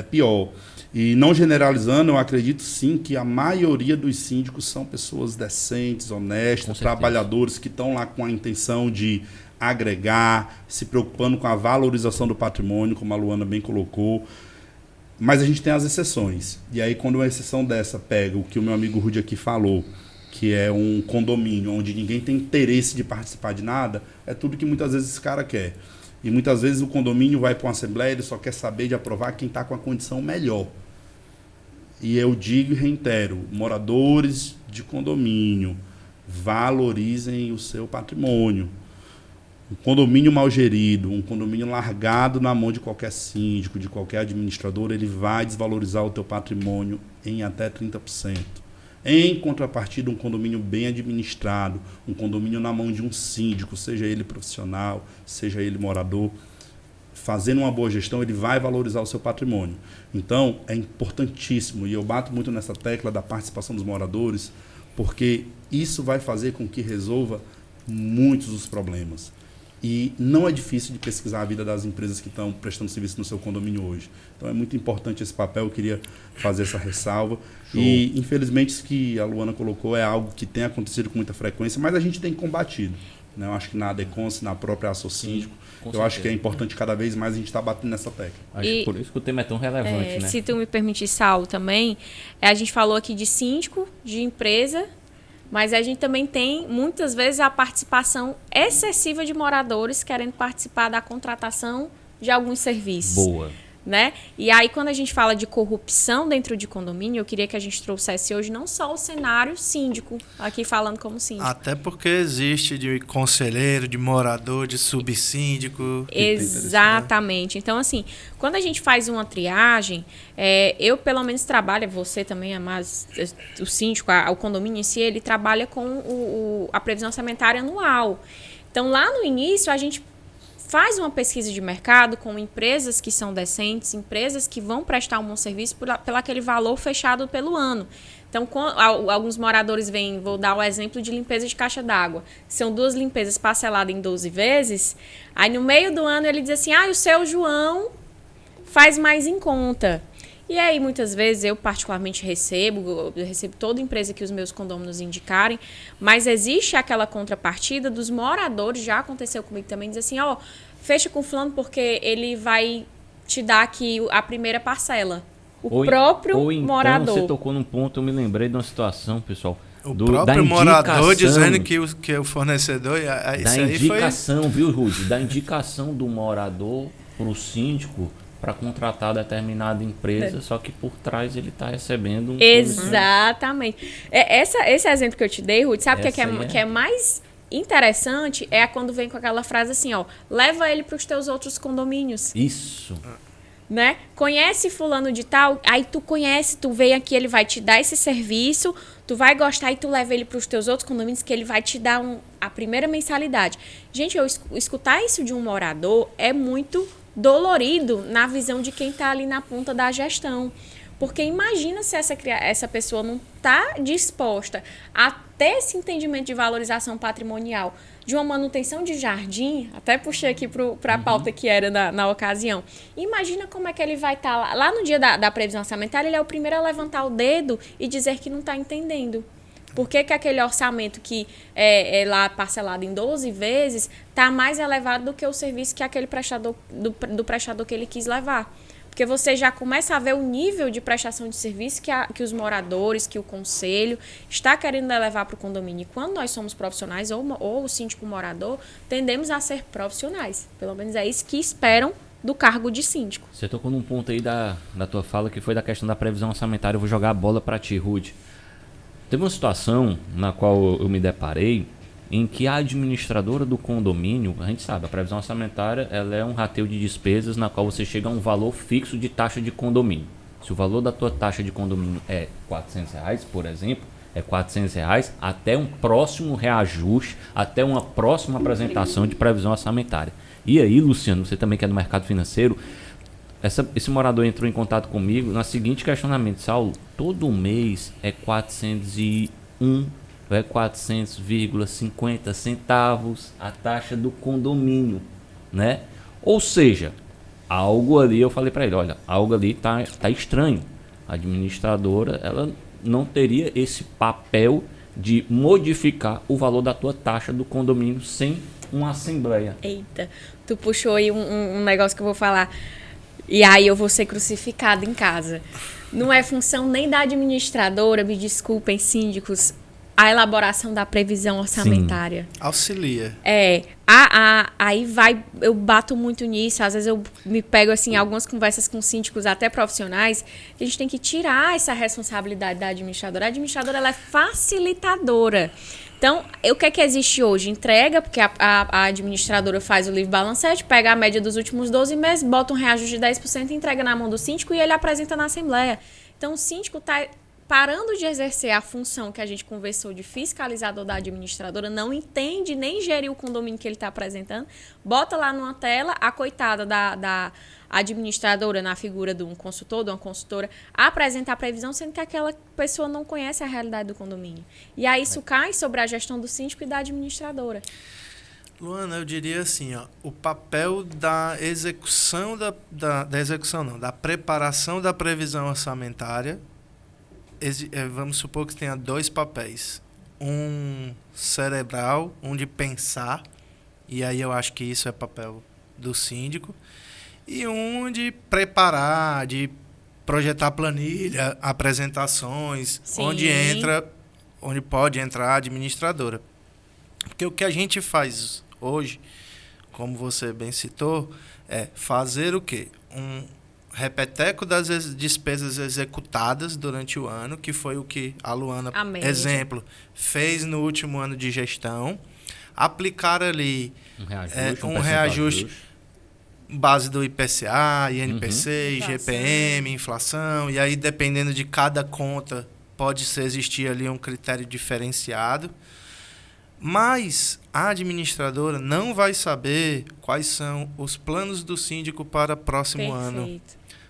pior. E não generalizando, eu acredito sim que a maioria dos síndicos são pessoas decentes, honestas, trabalhadores que estão lá com a intenção de agregar, se preocupando com a valorização do patrimônio, como a Luana bem colocou. Mas a gente tem as exceções. E aí, quando uma exceção dessa pega o que o meu amigo Rudy aqui falou, que é um condomínio onde ninguém tem interesse de participar de nada, é tudo que muitas vezes esse cara quer. E muitas vezes o condomínio vai para uma assembleia, ele só quer saber de aprovar quem está com a condição melhor. E eu digo e reitero, moradores de condomínio, valorizem o seu patrimônio. Um condomínio mal gerido, um condomínio largado na mão de qualquer síndico, de qualquer administrador, ele vai desvalorizar o teu patrimônio em até 30%. Em contrapartida, um condomínio bem administrado, um condomínio na mão de um síndico, seja ele profissional, seja ele morador, fazendo uma boa gestão, ele vai valorizar o seu patrimônio. Então, é importantíssimo, e eu bato muito nessa tecla da participação dos moradores, porque isso vai fazer com que resolva muitos dos problemas. E não é difícil de pesquisar a vida das empresas que estão prestando serviço no seu condomínio hoje. Então é muito importante esse papel, eu queria fazer essa ressalva. Show. E infelizmente isso que a Luana colocou é algo que tem acontecido com muita frequência, mas a gente tem combatido. Né? Eu acho que na ADECONS, na própria Assocíndico, eu acho que é importante cada vez mais a gente estar batendo nessa tecla. Acho que por isso que o tema é tão relevante, né? Se tu me permitir, Saulo, também, a gente falou aqui de síndico, de empresa, mas a gente também tem, muitas vezes, a participação excessiva de moradores querendo participar da contratação de alguns serviços. Boa. Né? E aí, quando a gente fala de corrupção dentro de condomínio, eu queria que a gente trouxesse hoje não só o cenário síndico, aqui falando como síndico. Até porque existe de conselheiro, de morador, de subsíndico. Exatamente. Então, assim, quando a gente faz uma triagem, eu pelo menos trabalho, você também, mas o síndico, o condomínio em si, ele trabalha com a previsão orçamentária anual. Então, lá no início, a gente faz uma pesquisa de mercado com empresas que são decentes, empresas que vão prestar um bom serviço pelo aquele valor fechado pelo ano. Então, alguns moradores vêm, vou dar o exemplo de limpeza de caixa d'água. São 2 limpezas parceladas em 12 vezes. Aí, no meio do ano, ele diz assim, o seu João faz mais em conta. E aí, muitas vezes, eu particularmente recebo toda empresa que os meus condôminos indicarem, mas existe aquela contrapartida dos moradores, já aconteceu comigo também, diz assim, fecha com fulano porque ele vai te dar aqui a primeira parcela. O próprio morador. Então, você tocou num ponto, eu me lembrei de uma situação, pessoal. O próprio morador dizendo que o fornecedor... Da indicação, viu, Rudy? Da indicação do morador para o síndico para contratar determinada empresa, só que por trás ele está recebendo um... Exatamente. Esse exemplo que eu te dei, Ruth, sabe o que é mais interessante? É quando vem com aquela frase assim, leva ele para os teus outros condomínios. Isso. Né? Conhece fulano de tal, aí tu conhece, tu vem aqui, ele vai te dar esse serviço, tu vai gostar e tu leva ele para os teus outros condomínios que ele vai te dar a primeira mensalidade. Gente, escutar isso de um morador é muito dolorido na visão de quem está ali na ponta da gestão. Porque imagina se essa pessoa não está disposta a ter esse entendimento de valorização patrimonial, de uma manutenção de jardim, até puxei aqui para a pauta que era na ocasião. Imagina como é que ele vai estar lá no dia da previsão orçamentária, ele é o primeiro a levantar o dedo e dizer que não está entendendo. Por que aquele orçamento que é lá parcelado em 12 vezes está mais elevado do que o serviço que aquele prestador, do prestador que ele quis levar? Porque você já começa a ver o nível de prestação de serviço que os moradores, que o conselho está querendo levar para o condomínio. E quando nós somos profissionais, ou o síndico morador, tendemos a ser profissionais. Pelo menos é isso que esperam do cargo de síndico. Você tocou num ponto aí da tua fala que foi da questão da previsão orçamentária. Eu vou jogar a bola para ti, Rudy. Teve uma situação na qual eu me deparei em que a administradora do condomínio, a gente sabe, a previsão orçamentária ela é um rateio de despesas na qual você chega a um valor fixo de taxa de condomínio. Se o valor da tua taxa de condomínio é R$400, por exemplo, é R$400 até um próximo reajuste, até uma próxima apresentação de previsão orçamentária. E aí, Luciano, você também que é do mercado financeiro, esse morador entrou em contato comigo no seguinte questionamento: Saulo, todo mês é 401, é 400,50 centavos a taxa do condomínio, né? Ou seja, algo ali, eu falei para ele, olha, algo ali tá estranho. A administradora, ela não teria esse papel de modificar o valor da tua taxa do condomínio sem uma assembleia. Eita, tu puxou aí um negócio que eu vou falar. E aí eu vou ser crucificado em casa. Não é função nem da administradora, me desculpem, síndicos, a elaboração da previsão orçamentária. Sim. Auxilia. Aí eu bato muito nisso, às vezes eu me pego assim, algumas conversas com síndicos até profissionais, que a gente tem que tirar essa responsabilidade da administradora. A administradora, ela é facilitadora. Então, o que é que existe hoje? Entrega, porque a administradora faz o livre balancete, pega a média dos últimos 12 meses, bota um reajuste de 10%, entrega na mão do síndico e ele apresenta na Assembleia. Então, o síndico está parando de exercer a função que a gente conversou de fiscalizador da administradora, não entende nem gerir o condomínio que ele está apresentando, bota lá numa tela, a coitada da administradora, na figura de um consultor, de uma consultora, apresenta a previsão, sendo que aquela pessoa não conhece a realidade do condomínio. E aí isso cai sobre a gestão do síndico e da administradora. Luana, eu diria assim, ó, o papel da execução da preparação da previsão orçamentária, vamos supor que tenha dois papéis. Um cerebral, um de pensar, e aí eu acho que isso é papel do síndico, e um de preparar, de projetar planilha, apresentações, Sim. onde pode entrar a administradora. Porque o que a gente faz hoje, como você bem citou, é fazer o quê? Um repeteco das despesas executadas durante o ano, que foi o que a Luana, exemplo, fez no último ano de gestão, aplicar ali um reajuste base do IPCA, INPC, IGPM, inflação, e aí dependendo de cada conta pode existir ali um critério diferenciado. Mas a administradora não vai saber quais são os planos do síndico para o próximo ano.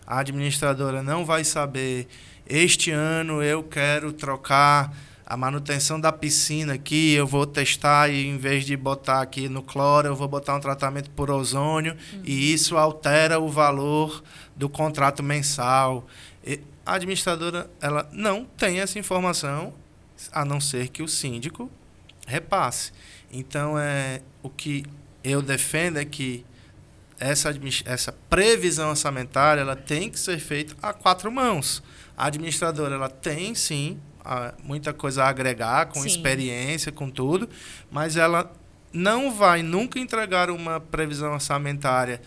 A administradora não vai saber, este ano eu quero trocar a manutenção da piscina aqui, eu vou testar e em vez de botar aqui no cloro, eu vou botar um tratamento por ozônio e isso altera o valor do contrato mensal. A administradora, ela não tem essa informação, a não ser que o síndico repasse. Então, o que eu defendo é que essa previsão orçamentária ela tem que ser feita a quatro mãos. A administradora ela tem, sim, muita coisa a agregar, com experiência, com tudo, mas ela não vai nunca entregar uma previsão orçamentária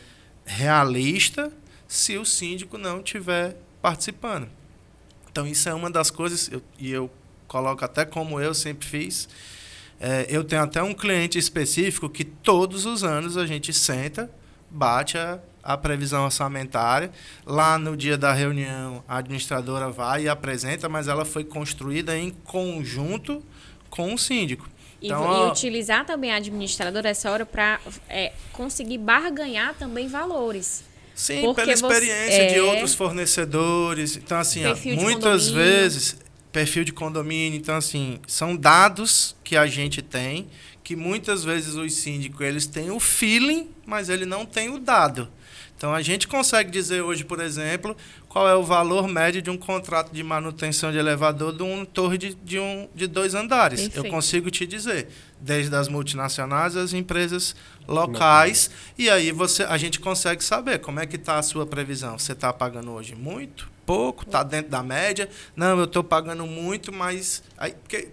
realista se o síndico não estiver participando. Então, isso é uma das coisas, e eu coloco até como eu sempre fiz. Eu tenho até um cliente específico que todos os anos a gente senta, bate a previsão orçamentária. Lá no dia da reunião, a administradora vai e apresenta, mas ela foi construída em conjunto com o síndico. Então, e utilizar também a administradora essa hora para conseguir barganhar também valores. Sim, porque pela experiência de outros fornecedores. Então, assim, muitas vezes, perfil de condomínio. Então, assim, são dados que a gente tem, que muitas vezes os síndicos eles têm o feeling, mas ele não tem o dado. Então, a gente consegue dizer hoje, por exemplo, qual é o valor médio de um contrato de manutenção de elevador de uma torre de 2 andares. Perfeito. Eu consigo te dizer, desde as multinacionais às empresas locais. E aí a gente consegue saber como é que está a sua previsão. Você está pagando hoje muito? Pouco? Está dentro da média? Não, eu estou pagando muito, mas...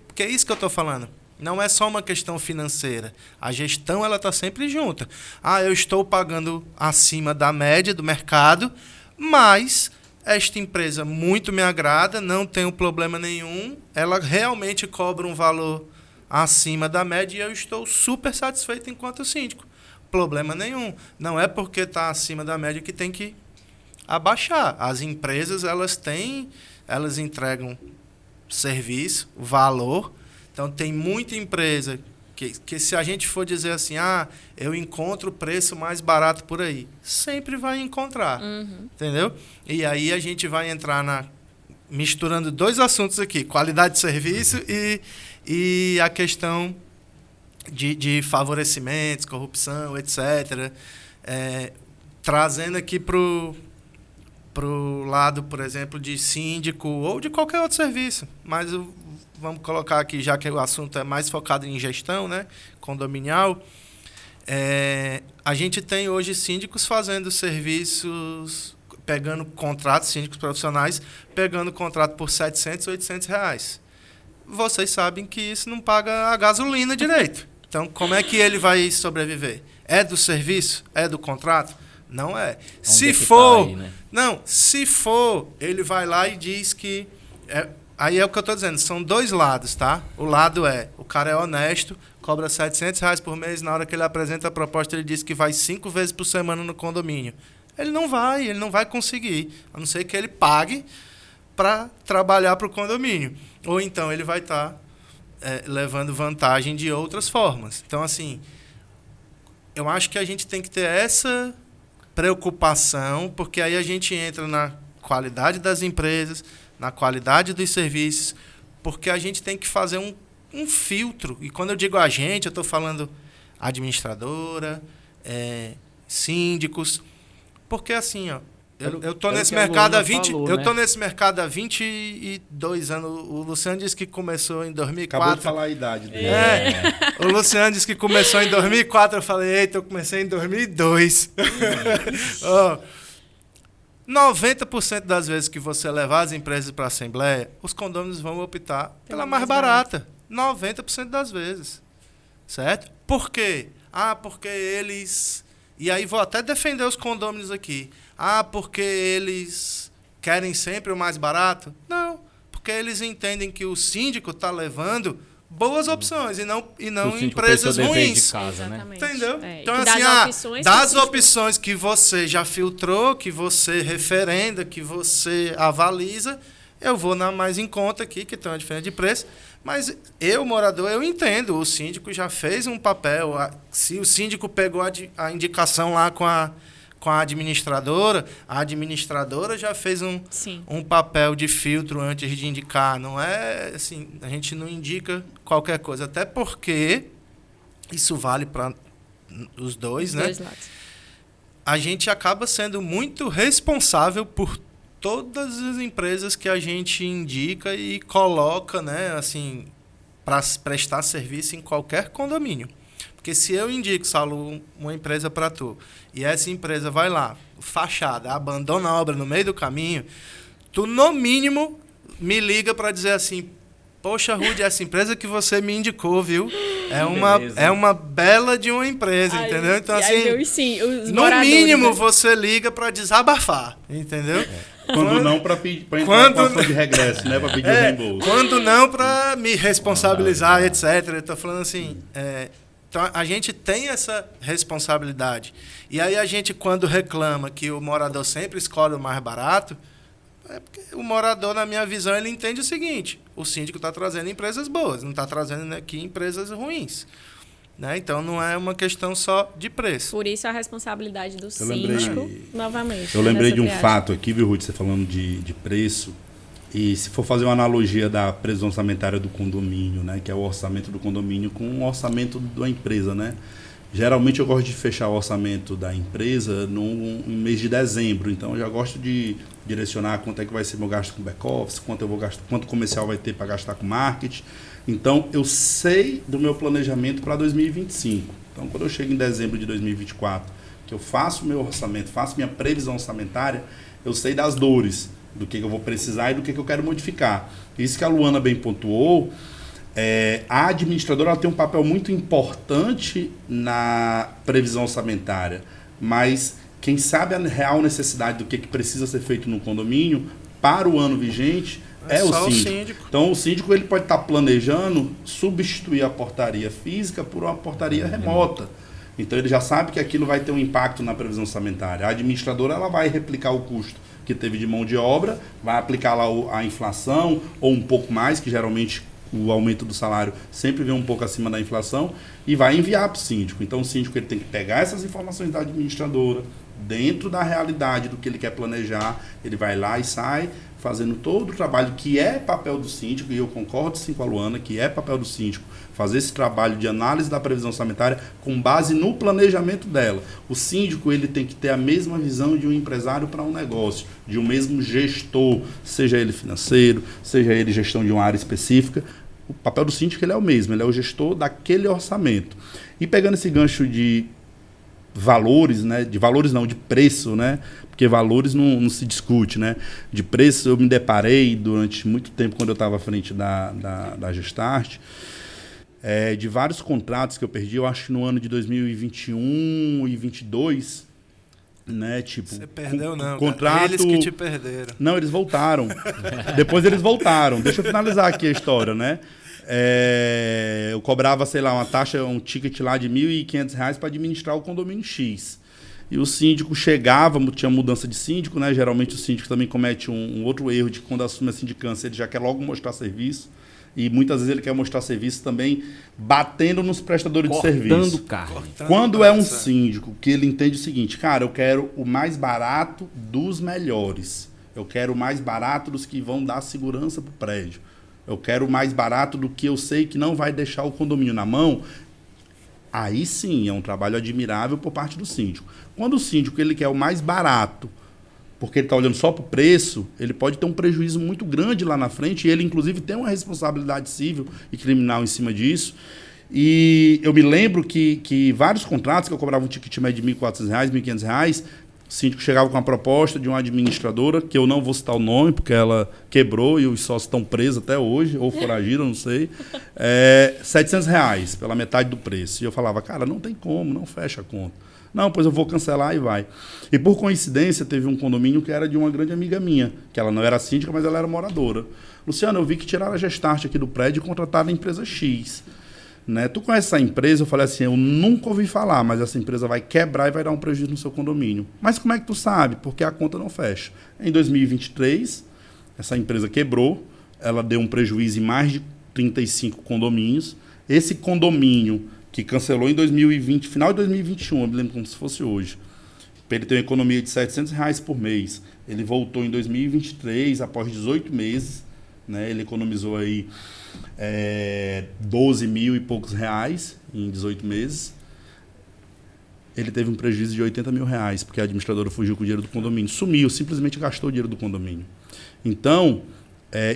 Porque é isso que eu estou falando. Não é só uma questão financeira. A gestão ela está sempre junta. Eu estou pagando acima da média do mercado, mas esta empresa muito me agrada, não tenho problema nenhum, ela realmente cobra um valor acima da média e eu estou super satisfeito enquanto síndico. Problema nenhum. Não é porque está acima da média que tem que abaixar. As empresas, elas entregam serviço, valor. Então, tem muita empresa que se a gente for dizer assim, eu encontro o preço mais barato por aí, sempre vai encontrar. Entendeu? E aí a gente vai entrar misturando dois assuntos aqui, qualidade de serviço e a questão de favorecimentos, corrupção, etc. Trazendo aqui para o lado, por exemplo, de síndico ou de qualquer outro serviço. Mas vamos colocar aqui, já que o assunto é mais focado em gestão, né, condominial, a gente tem hoje síndicos fazendo serviços, pegando contratos, síndicos profissionais, pegando contrato por R$700, R$800. Vocês sabem que isso não paga a gasolina direito. Então, como é que ele vai sobreviver? É do serviço? É do contrato? Não é. Se for, tá aí, né? Não, se for, ele vai lá e diz que... Aí é o que eu estou dizendo, são dois lados, tá? O lado o cara é honesto, cobra R$700 por mês, na hora que ele apresenta a proposta, ele diz que vai 5 vezes por semana no condomínio. Ele não vai conseguir, a não ser que ele pague para trabalhar para o condomínio. Ou então ele vai estar levando vantagem de outras formas. Então, assim, eu acho que a gente tem que ter essa preocupação, porque aí a gente entra na qualidade das empresas, na qualidade dos serviços, porque a gente tem que fazer um filtro. E quando eu digo a gente, eu estou falando administradora, síndicos, porque assim, eu estou nesse mercado há 20, falou, eu tô nesse mercado há 22 anos. O Luciano disse que começou em 2004. Acabou de falar a idade dele. O Luciano disse que começou em 2004, eu falei, eita, eu comecei em 2002. 90% das vezes que você levar as empresas para a Assembleia, os condôminos vão optar pela mais barata. 90% das vezes. Certo? Por quê? Porque eles... E aí vou até defender os condôminos aqui. Porque eles querem sempre o mais barato? Não. Porque eles entendem que o síndico está levando boas opções e não empresas ruins. De casa, né? Entendeu? Então, assim, das opções que você já filtrou, que você referenda, que você avaliza, eu vou na mais em conta aqui, que tem uma diferença de preço. Mas eu, morador, eu entendo. O síndico já fez um papel. Se o síndico pegou a indicação lá com a administradora, a administradora já fez um papel de filtro antes de indicar. Não é assim, a gente não indica qualquer coisa, até porque isso vale para os dois, né? Dois lados. A gente acaba sendo muito responsável por todas as empresas que a gente indica e coloca, né, assim, para prestar serviço em qualquer condomínio. Porque se eu indico, Saulo, uma empresa para tu, e essa empresa vai lá, fachada, abandona a obra no meio do caminho, tu, no mínimo, me liga para dizer assim, poxa, Rudy, essa empresa que você me indicou, viu? É uma bela de uma empresa, entendeu? Então, assim, no mínimo, né? Você liga para desabafar, entendeu? Quando não, para entrar com ação de regresso, né? Para pedir o reembolso. Quando não, para me responsabilizar, etc. Eu estou falando assim... Então, a gente tem essa responsabilidade. E aí a gente, quando reclama que o morador sempre escolhe o mais barato, é porque o morador, na minha visão, ele entende o seguinte, o síndico está trazendo empresas boas, não está trazendo aqui empresas ruins. Né? Então, não é uma questão só de preço. Por isso, a responsabilidade do síndico, novamente. Eu lembrei de um fato aqui, viu, Ruth, você falando de preço. E se for fazer uma analogia da previsão orçamentária do condomínio, né, que é o orçamento do condomínio com o orçamento da empresa, né? Geralmente eu gosto de fechar o orçamento da empresa no mês de dezembro, então eu já gosto de direcionar quanto é que vai ser meu gasto com back-office, quanto eu vou gastar, quanto comercial vai ter para gastar com marketing. Então eu sei do meu planejamento para 2025. Então quando eu chego em dezembro de 2024, que eu faço meu orçamento, faço minha previsão orçamentária, eu sei das dores, do que eu vou precisar e do que eu quero modificar. Isso que a Luana bem pontuou, a administradora ela tem um papel muito importante na previsão orçamentária, mas quem sabe a real necessidade do que precisa ser feito no condomínio para o ano vigente é o só o síndico. síndico. Então o síndico ele pode estar planejando substituir a portaria física por uma portaria remota. Então ele já sabe que aquilo vai ter um impacto na previsão orçamentária. A administradora ela vai replicar o custo que teve de mão de obra, vai aplicar lá a inflação ou um pouco mais, que geralmente o aumento do salário sempre vem um pouco acima da inflação, e vai enviar para o síndico. Então o síndico ele tem que pegar essas informações da administradora, dentro da realidade do que ele quer planejar, ele vai lá e sai fazendo todo o trabalho que é papel do síndico, e eu concordo sim com a Luana, que é papel do síndico fazer esse trabalho de análise da previsão orçamentária com base no planejamento dela. O síndico ele tem que ter a mesma visão de um empresário para um negócio, de um mesmo gestor, seja ele financeiro, seja ele gestão de uma área específica. O papel do síndico ele é o mesmo, ele é o gestor daquele orçamento. E pegando esse gancho de valores, né? De valores não, de preço, né? Porque valores não se discute, né? De preço eu me deparei durante muito tempo quando eu estava à frente da Gestart, de vários contratos que eu perdi, eu acho que no ano de 2021 e 2022, né? Tipo, você perdeu não, contrato... Eles que te perderam. Não, eles voltaram. Depois eles voltaram. Deixa eu finalizar aqui a história, né? Eu cobrava, sei lá, uma taxa, um ticket lá de R$ 1.500 para administrar o condomínio X. E o síndico chegava, tinha mudança de síndico, né? Geralmente o síndico também comete um outro erro de que quando assume a sindicância, ele já quer logo mostrar serviço. E muitas vezes ele quer mostrar serviço também batendo nos prestadores de serviço. Quando é um síndico que ele entende o seguinte, cara, eu quero o mais barato dos melhores. Eu quero o mais barato dos que vão dar segurança para o prédio. Eu quero o mais barato do que eu sei que não vai deixar o condomínio na mão. Aí sim, é um trabalho admirável por parte do síndico. Quando o síndico ele quer o mais barato, porque ele está olhando só para o preço, ele pode ter um prejuízo muito grande lá na frente, e ele, inclusive, tem uma responsabilidade civil e criminal em cima disso. E eu me lembro que vários contratos que eu cobrava um ticket médio de R$ 1.400, R$ 1.500, o síndico chegava com uma proposta de uma administradora, que eu não vou citar o nome, porque ela quebrou e os sócios estão presos até hoje, ou foragiram, não sei, R$ 700 pela metade do preço. E eu falava, cara, não tem como, não fecha a conta. Não, pois eu vou cancelar e vai. E por coincidência, teve um condomínio que era de uma grande amiga minha, que ela não era síndica, mas ela era moradora. Luciano, eu vi que tiraram a Gestart aqui do prédio e contrataram a empresa X. Né? Tu conhece essa empresa? Eu falei assim, eu nunca ouvi falar, mas essa empresa vai quebrar e vai dar um prejuízo no seu condomínio. Mas como é que tu sabe? Porque a conta não fecha. Em 2023, essa empresa quebrou, ela deu um prejuízo em mais de 35 condomínios. Esse condomínio que cancelou em 2020, final de 2021, eu me lembro como se fosse hoje. Ele tem uma economia de R$ 700 por mês. Ele voltou em 2023, após 18 meses, né? Ele economizou aí 12 mil e poucos reais em 18 meses. Ele teve um prejuízo de R$ 80 mil, porque a administradora fugiu com o dinheiro do condomínio. Sumiu, simplesmente gastou o dinheiro do condomínio. Então,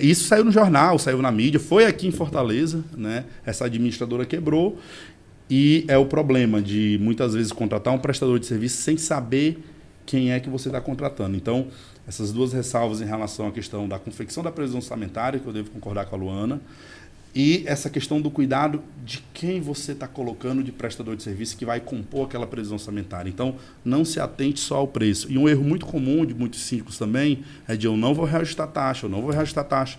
isso saiu no jornal, saiu na mídia, foi aqui em Fortaleza, né? Essa administradora quebrou. E é o problema de, muitas vezes, contratar um prestador de serviço sem saber quem é que você está contratando. Então, essas duas ressalvas em relação à questão da confecção da previsão orçamentária, que eu devo concordar com a Luana, e essa questão do cuidado de quem você está colocando de prestador de serviço que vai compor aquela previsão orçamentária. Então, não se atente só ao preço. E um erro muito comum de muitos síndicos também é de eu não vou reajustar taxa, eu não vou reajustar taxa.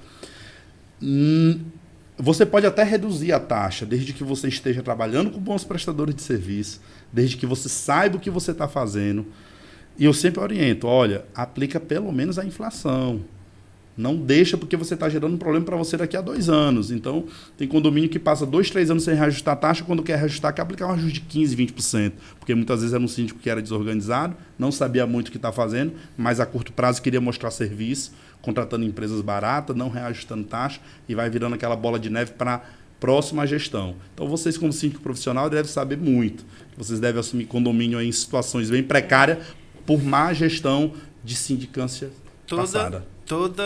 Você pode até reduzir a taxa, desde que você esteja trabalhando com bons prestadores de serviço, desde que você saiba o que você está fazendo. E eu sempre oriento, olha, aplica pelo menos a inflação. Não deixa, porque você está gerando um problema para você daqui a 2 anos. Então, tem condomínio que passa 2, 3 anos sem reajustar a taxa, quando quer reajustar, quer aplicar um ajuste de 15%, 20%. Porque muitas vezes era um síndico que era desorganizado, não sabia muito o que está fazendo, mas a curto prazo queria mostrar serviço, contratando empresas baratas, não reajustando taxa, e vai virando aquela bola de neve para a próxima gestão. Então, vocês, como síndico profissional, devem saber muito. Vocês devem assumir condomínio em situações bem precárias por má gestão de sindicância passada. Todas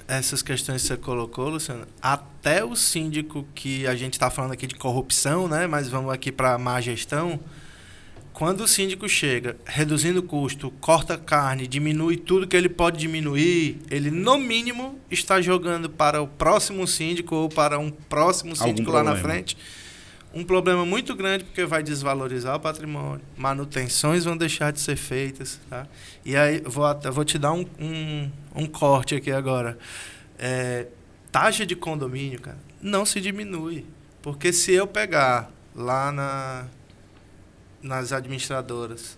essas questões que você colocou, Luciano, até o síndico que a gente está falando aqui de corrupção, né? Mas vamos aqui para má gestão. Quando o síndico chega reduzindo o custo, corta carne, diminui tudo que ele pode diminuir, ele, no mínimo, está jogando para o próximo síndico ou para um próximo síndico lá na frente Um problema muito grande, porque vai desvalorizar o patrimônio, manutenções vão deixar de ser feitas. Tá? E aí, vou te dar um corte aqui agora. Taxa de condomínio, cara, não se diminui. Porque se eu pegar lá nas administradoras,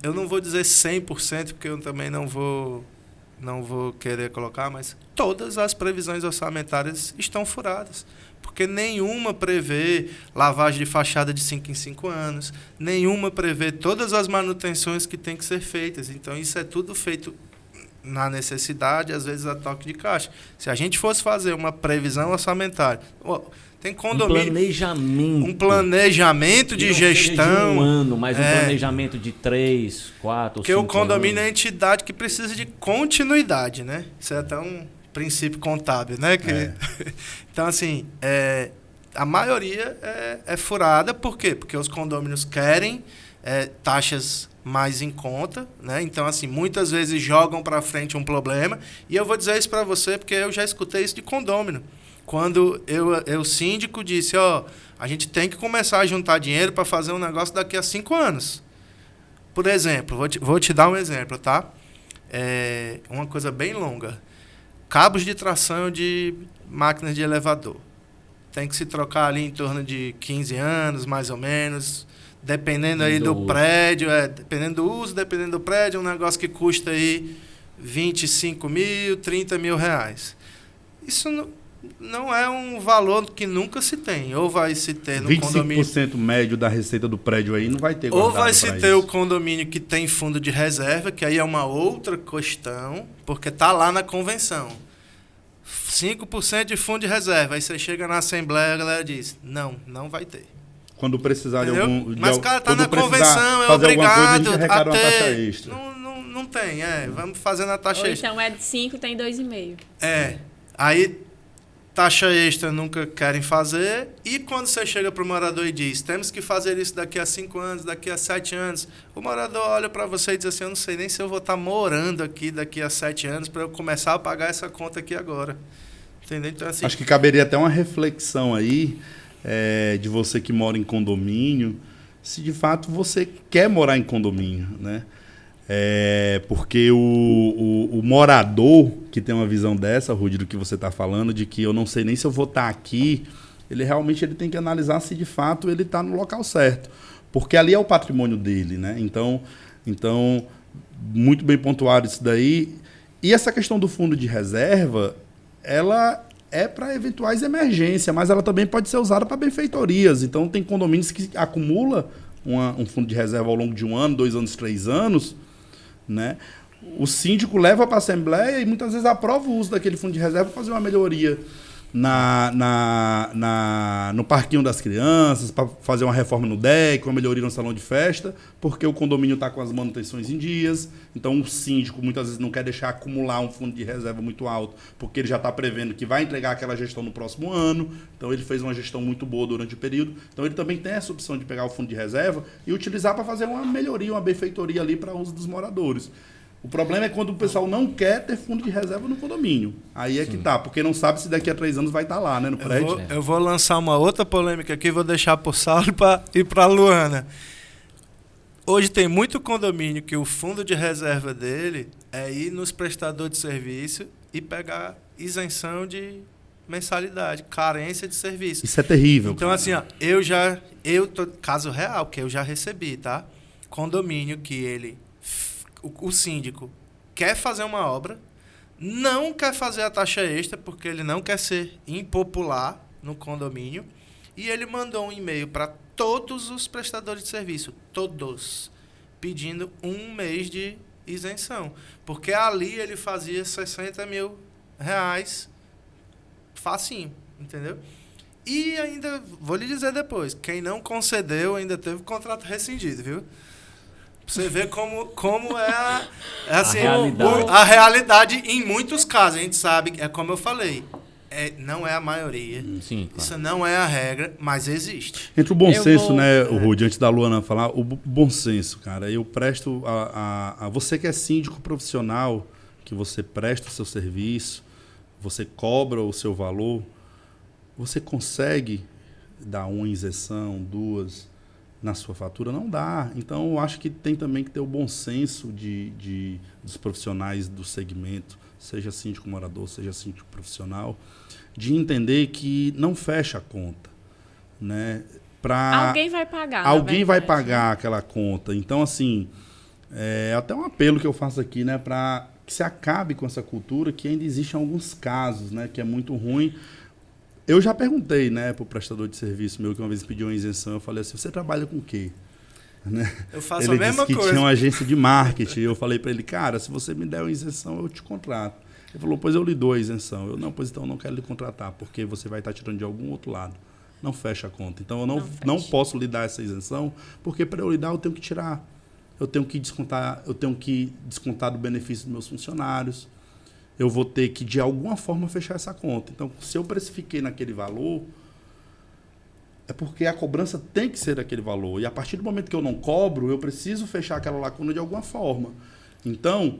eu não vou dizer 100%, porque eu também não vou querer colocar, mas todas as previsões orçamentárias estão furadas. Porque nenhuma prevê lavagem de fachada de 5 em 5 anos, nenhuma prevê todas as manutenções que têm que ser feitas. Então, isso é tudo feito na necessidade, às vezes a toque de caixa. Se a gente fosse fazer uma previsão orçamentária, tem condomínio... Um planejamento de gestão... De um ano, mas um planejamento de 3, 4 ou 5 anos. Porque o condomínio é a entidade que precisa de continuidade, né? Isso é até um princípio contábil, né? Então, assim, a maioria é furada. Por quê? Porque os condôminos querem taxas mais em conta, né? Então, assim, muitas vezes jogam para frente um problema. E eu vou dizer isso para você porque eu já escutei isso de condômino. Quando o síndico disse, a gente tem que começar a juntar dinheiro para fazer um negócio daqui a 5 anos. Por exemplo, vou te dar um exemplo, tá? Uma coisa bem longa. Cabos de tração de máquinas de elevador. Tem que se trocar ali em torno de 15 anos, mais ou menos. Dependendo aí do prédio, dependendo do uso, dependendo do prédio, é um negócio que custa aí 25 mil, 30 mil reais. Isso não é um valor que nunca se tem. Ou vai se ter no 25% condomínio... 25% médio da receita do prédio aí não vai ter. Ou vai se ter o condomínio que tem fundo de reserva, que aí é uma outra questão, porque está lá na convenção. 5% de fundo de reserva. Aí você chega na Assembleia, a galera diz, não vai ter. Quando precisar Entendeu? de algum... Mas o cara está na convenção, é obrigado a ter. Não tem, vamos fazer na taxa extra. Então é de 5, tem 2,5. Aí taxa extra nunca querem fazer, e quando você chega para o morador e diz, temos que fazer isso daqui a 5 anos, daqui a 7 anos, o morador olha para você e diz assim, eu não sei nem se eu vou estar morando aqui daqui a 7 anos para eu começar a pagar essa conta aqui agora. Entendeu? Então, assim, acho que caberia até uma reflexão aí, de você que mora em condomínio, se de fato você quer morar em condomínio, né? Porque o morador que tem uma visão dessa, Rudy, do que você está falando, de que eu não sei nem se eu vou estar aqui, ele realmente tem que analisar se de fato ele está no local certo. Porque ali é o patrimônio dele, né? Então muito bem pontuado isso daí. E essa questão do fundo de reserva, ela é para eventuais emergências, mas ela também pode ser usada para benfeitorias. Então tem condomínios que acumula um fundo de reserva ao longo de 1 ano, 2 anos, 3 anos, né? O síndico leva para a Assembleia e muitas vezes aprova o uso daquele fundo de reserva para fazer uma melhoria no parquinho das crianças, para fazer uma reforma no deck, uma melhoria no salão de festa, porque o condomínio está com as manutenções em dias. Então o síndico muitas vezes não quer deixar acumular um fundo de reserva muito alto, porque ele já está prevendo que vai entregar aquela gestão no próximo ano. Então ele fez uma gestão muito boa durante o período. Então ele também tem essa opção de pegar o fundo de reserva e utilizar para fazer uma melhoria, uma benfeitoria ali para uso dos moradores. O problema é quando o pessoal não quer ter fundo de reserva no condomínio. Aí é que tá, porque não sabe se daqui a 3 anos vai estar lá, né, no prédio. Eu vou lançar uma outra polêmica aqui, vou deixar para o Saulo e para a Luana. Hoje tem muito condomínio que o fundo de reserva dele é ir nos prestadores de serviço e pegar isenção de mensalidade, carência de serviço. Isso é terrível. Então, assim, caso real, que eu já recebi, tá? Condomínio que o síndico quer fazer uma obra, não quer fazer a taxa extra, porque ele não quer ser impopular no condomínio, e ele mandou um e-mail para todos os prestadores de serviço, todos, pedindo 1 mês de isenção. Porque ali ele fazia 60 mil reais facinho, entendeu? E ainda, vou lhe dizer depois, quem não concedeu ainda teve o contrato rescindido, viu? Você vê como é assim, a realidade em muitos casos. A gente sabe, como eu falei, não é a maioria. Sim, claro. Isso não é a regra, mas existe. Entre o bom senso, né, Rudy, antes da Luana falar, o bom senso, cara, eu presto a você que é síndico profissional, que você presta o seu serviço, você cobra o seu valor, você consegue dar uma isenção, 2 na sua fatura, não dá. Então, eu acho que tem também que ter o bom senso dos profissionais do segmento, seja síndico morador, seja síndico profissional, de entender que não fecha a conta, né? Alguém vai pagar. Alguém vai pagar aquela conta. Então, assim, até um apelo que eu faço aqui, né, para que se acabe com essa cultura que ainda existe em alguns casos, né, que é muito ruim. Eu já perguntei, né, pro prestador de serviço meu que uma vez pediu uma isenção, eu falei assim, você trabalha com o quê? Né? Eu faço ele a mesma disse que coisa. tinha uma agência de marketing. Eu falei para ele, cara, se você me der uma isenção, eu te contrato. Ele falou, pois eu lhe dou a isenção. Eu, não, pois então eu não quero lhe contratar, porque você vai estar tirando de algum outro lado. Não fecha a conta. Então eu não posso lhe dar essa isenção, porque para eu lhe dar eu tenho que tirar. Eu tenho que descontar do benefício dos meus funcionários. Eu vou ter que, de alguma forma, fechar essa conta. Então, se eu precifiquei naquele valor, é porque a cobrança tem que ser daquele valor. E a partir do momento que eu não cobro, eu preciso fechar aquela lacuna de alguma forma. Então,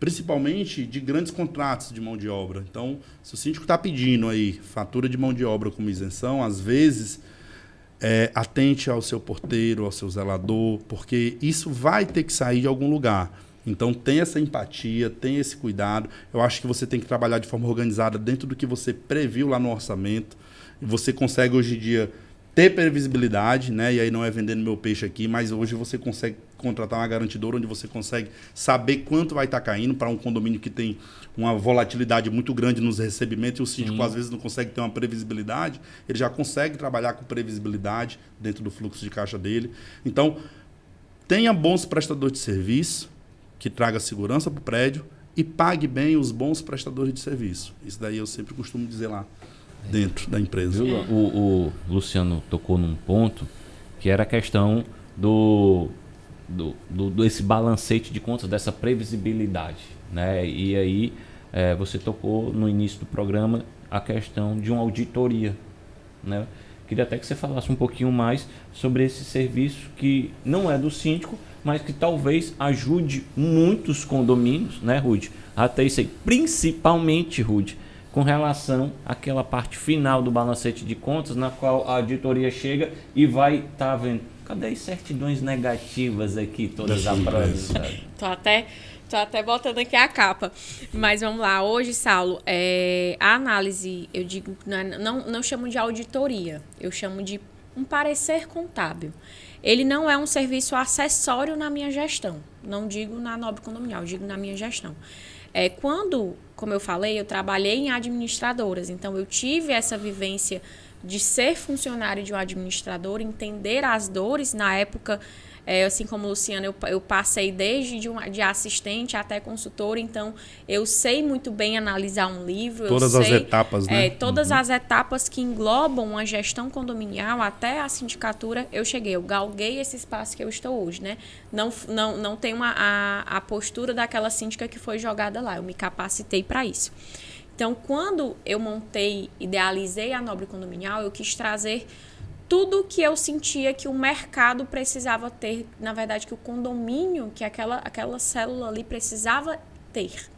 principalmente de grandes contratos de mão de obra. Então, se o síndico está pedindo aí fatura de mão de obra como isenção, às vezes, atente ao seu porteiro, ao seu zelador, porque isso vai ter que sair de algum lugar. Então, tem essa empatia, tem esse cuidado. Eu acho que você tem que trabalhar de forma organizada dentro do que você previu lá no orçamento. E você consegue, hoje em dia, ter previsibilidade, né? E aí não é vendendo meu peixe aqui, mas hoje você consegue contratar uma garantidora onde você consegue saber quanto vai estar caindo para um condomínio que tem uma volatilidade muito grande nos recebimentos e o síndico às vezes não consegue ter uma previsibilidade. Ele já consegue trabalhar com previsibilidade dentro do fluxo de caixa dele. Então, tenha bons prestadores de serviço, que traga segurança para o prédio e pague bem os bons prestadores de serviço. Isso daí eu sempre costumo dizer lá dentro da empresa. O Luciano tocou num ponto que era a questão desse balancete de contas, dessa previsibilidade, né? E aí você tocou no início do programa a questão de uma auditoria, né? Queria até que você falasse um pouquinho mais sobre esse serviço que não é do síndico, mas que talvez ajude muitos condomínios, né, Rude? Até isso aí, principalmente, Rude, com relação àquela parte final do balancete de contas, na qual a auditoria chega e vai estar vendo. Cadê as certidões negativas aqui, todas aprovadas? Tô até botando aqui a capa. Mas vamos lá. Hoje, Saulo, a análise, eu digo, não chamo de auditoria, eu chamo de um parecer contábil. Ele não é um serviço acessório na minha gestão. Não digo na Nobre Condominial, digo na minha gestão. Quando, como eu falei, eu trabalhei em administradoras, então eu tive essa vivência de ser funcionário de um administrador, entender as dores. Na época, assim como o Luciano, eu passei desde de assistente até consultor, então eu sei muito bem analisar um livro. Todas as etapas, né? Todas as etapas que englobam uma gestão condominial até a sindicatura, eu cheguei, eu galguei esse espaço que eu estou hoje, né? Não tenho a postura daquela síndica que foi jogada lá, eu me capacitei para isso. Então, quando eu idealizei a Nobre Condominial, eu quis trazer tudo que eu sentia que o mercado precisava ter, na verdade, que o condomínio, que aquela célula ali precisava ter.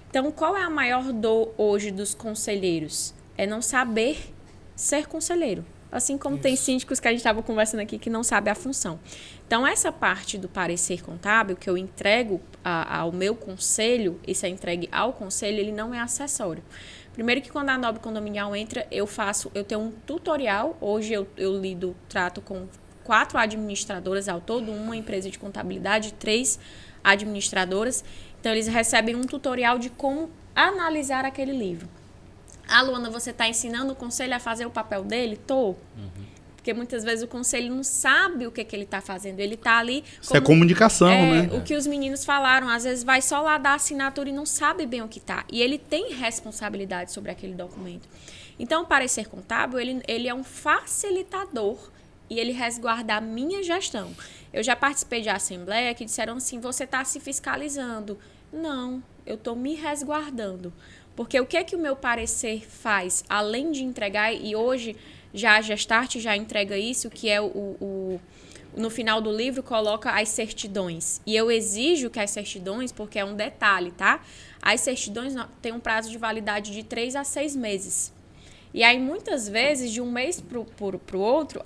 Então, qual é a maior dor hoje dos conselheiros? É não saber ser conselheiro. Assim como tem síndicos que a gente estava conversando aqui que não sabe a função. Então, essa parte do parecer contábil que eu entrego ao meu conselho, isso é entregue ao conselho, ele não é acessório. Primeiro que quando a Nobre Condominial entra, eu tenho um tutorial. Hoje eu trato com 4 administradoras ao todo, uma empresa de contabilidade, 3 administradoras. Então, eles recebem um tutorial de como analisar aquele livro. Luana, você está ensinando o conselho a fazer o papel dele? Tô. Porque muitas vezes o conselho não sabe o que ele está fazendo. Ele está ali... Isso é comunicação, né? O que os meninos falaram, às vezes vai só lá dar assinatura e não sabe bem o que está. E ele tem responsabilidade sobre aquele documento. Então, o parecer contábil, ele é um facilitador e ele resguarda a minha gestão. Eu já participei de assembleia que disseram assim, você está se fiscalizando. Não, eu estou me resguardando. Porque o que o meu parecer faz, além de entregar, e hoje já a Gestart já entrega isso, que é no final do livro coloca as certidões. E eu exijo que as certidões, porque é um detalhe, tá? As certidões têm um prazo de validade de 3 a 6 meses. E aí, muitas vezes, de um mês pro outro,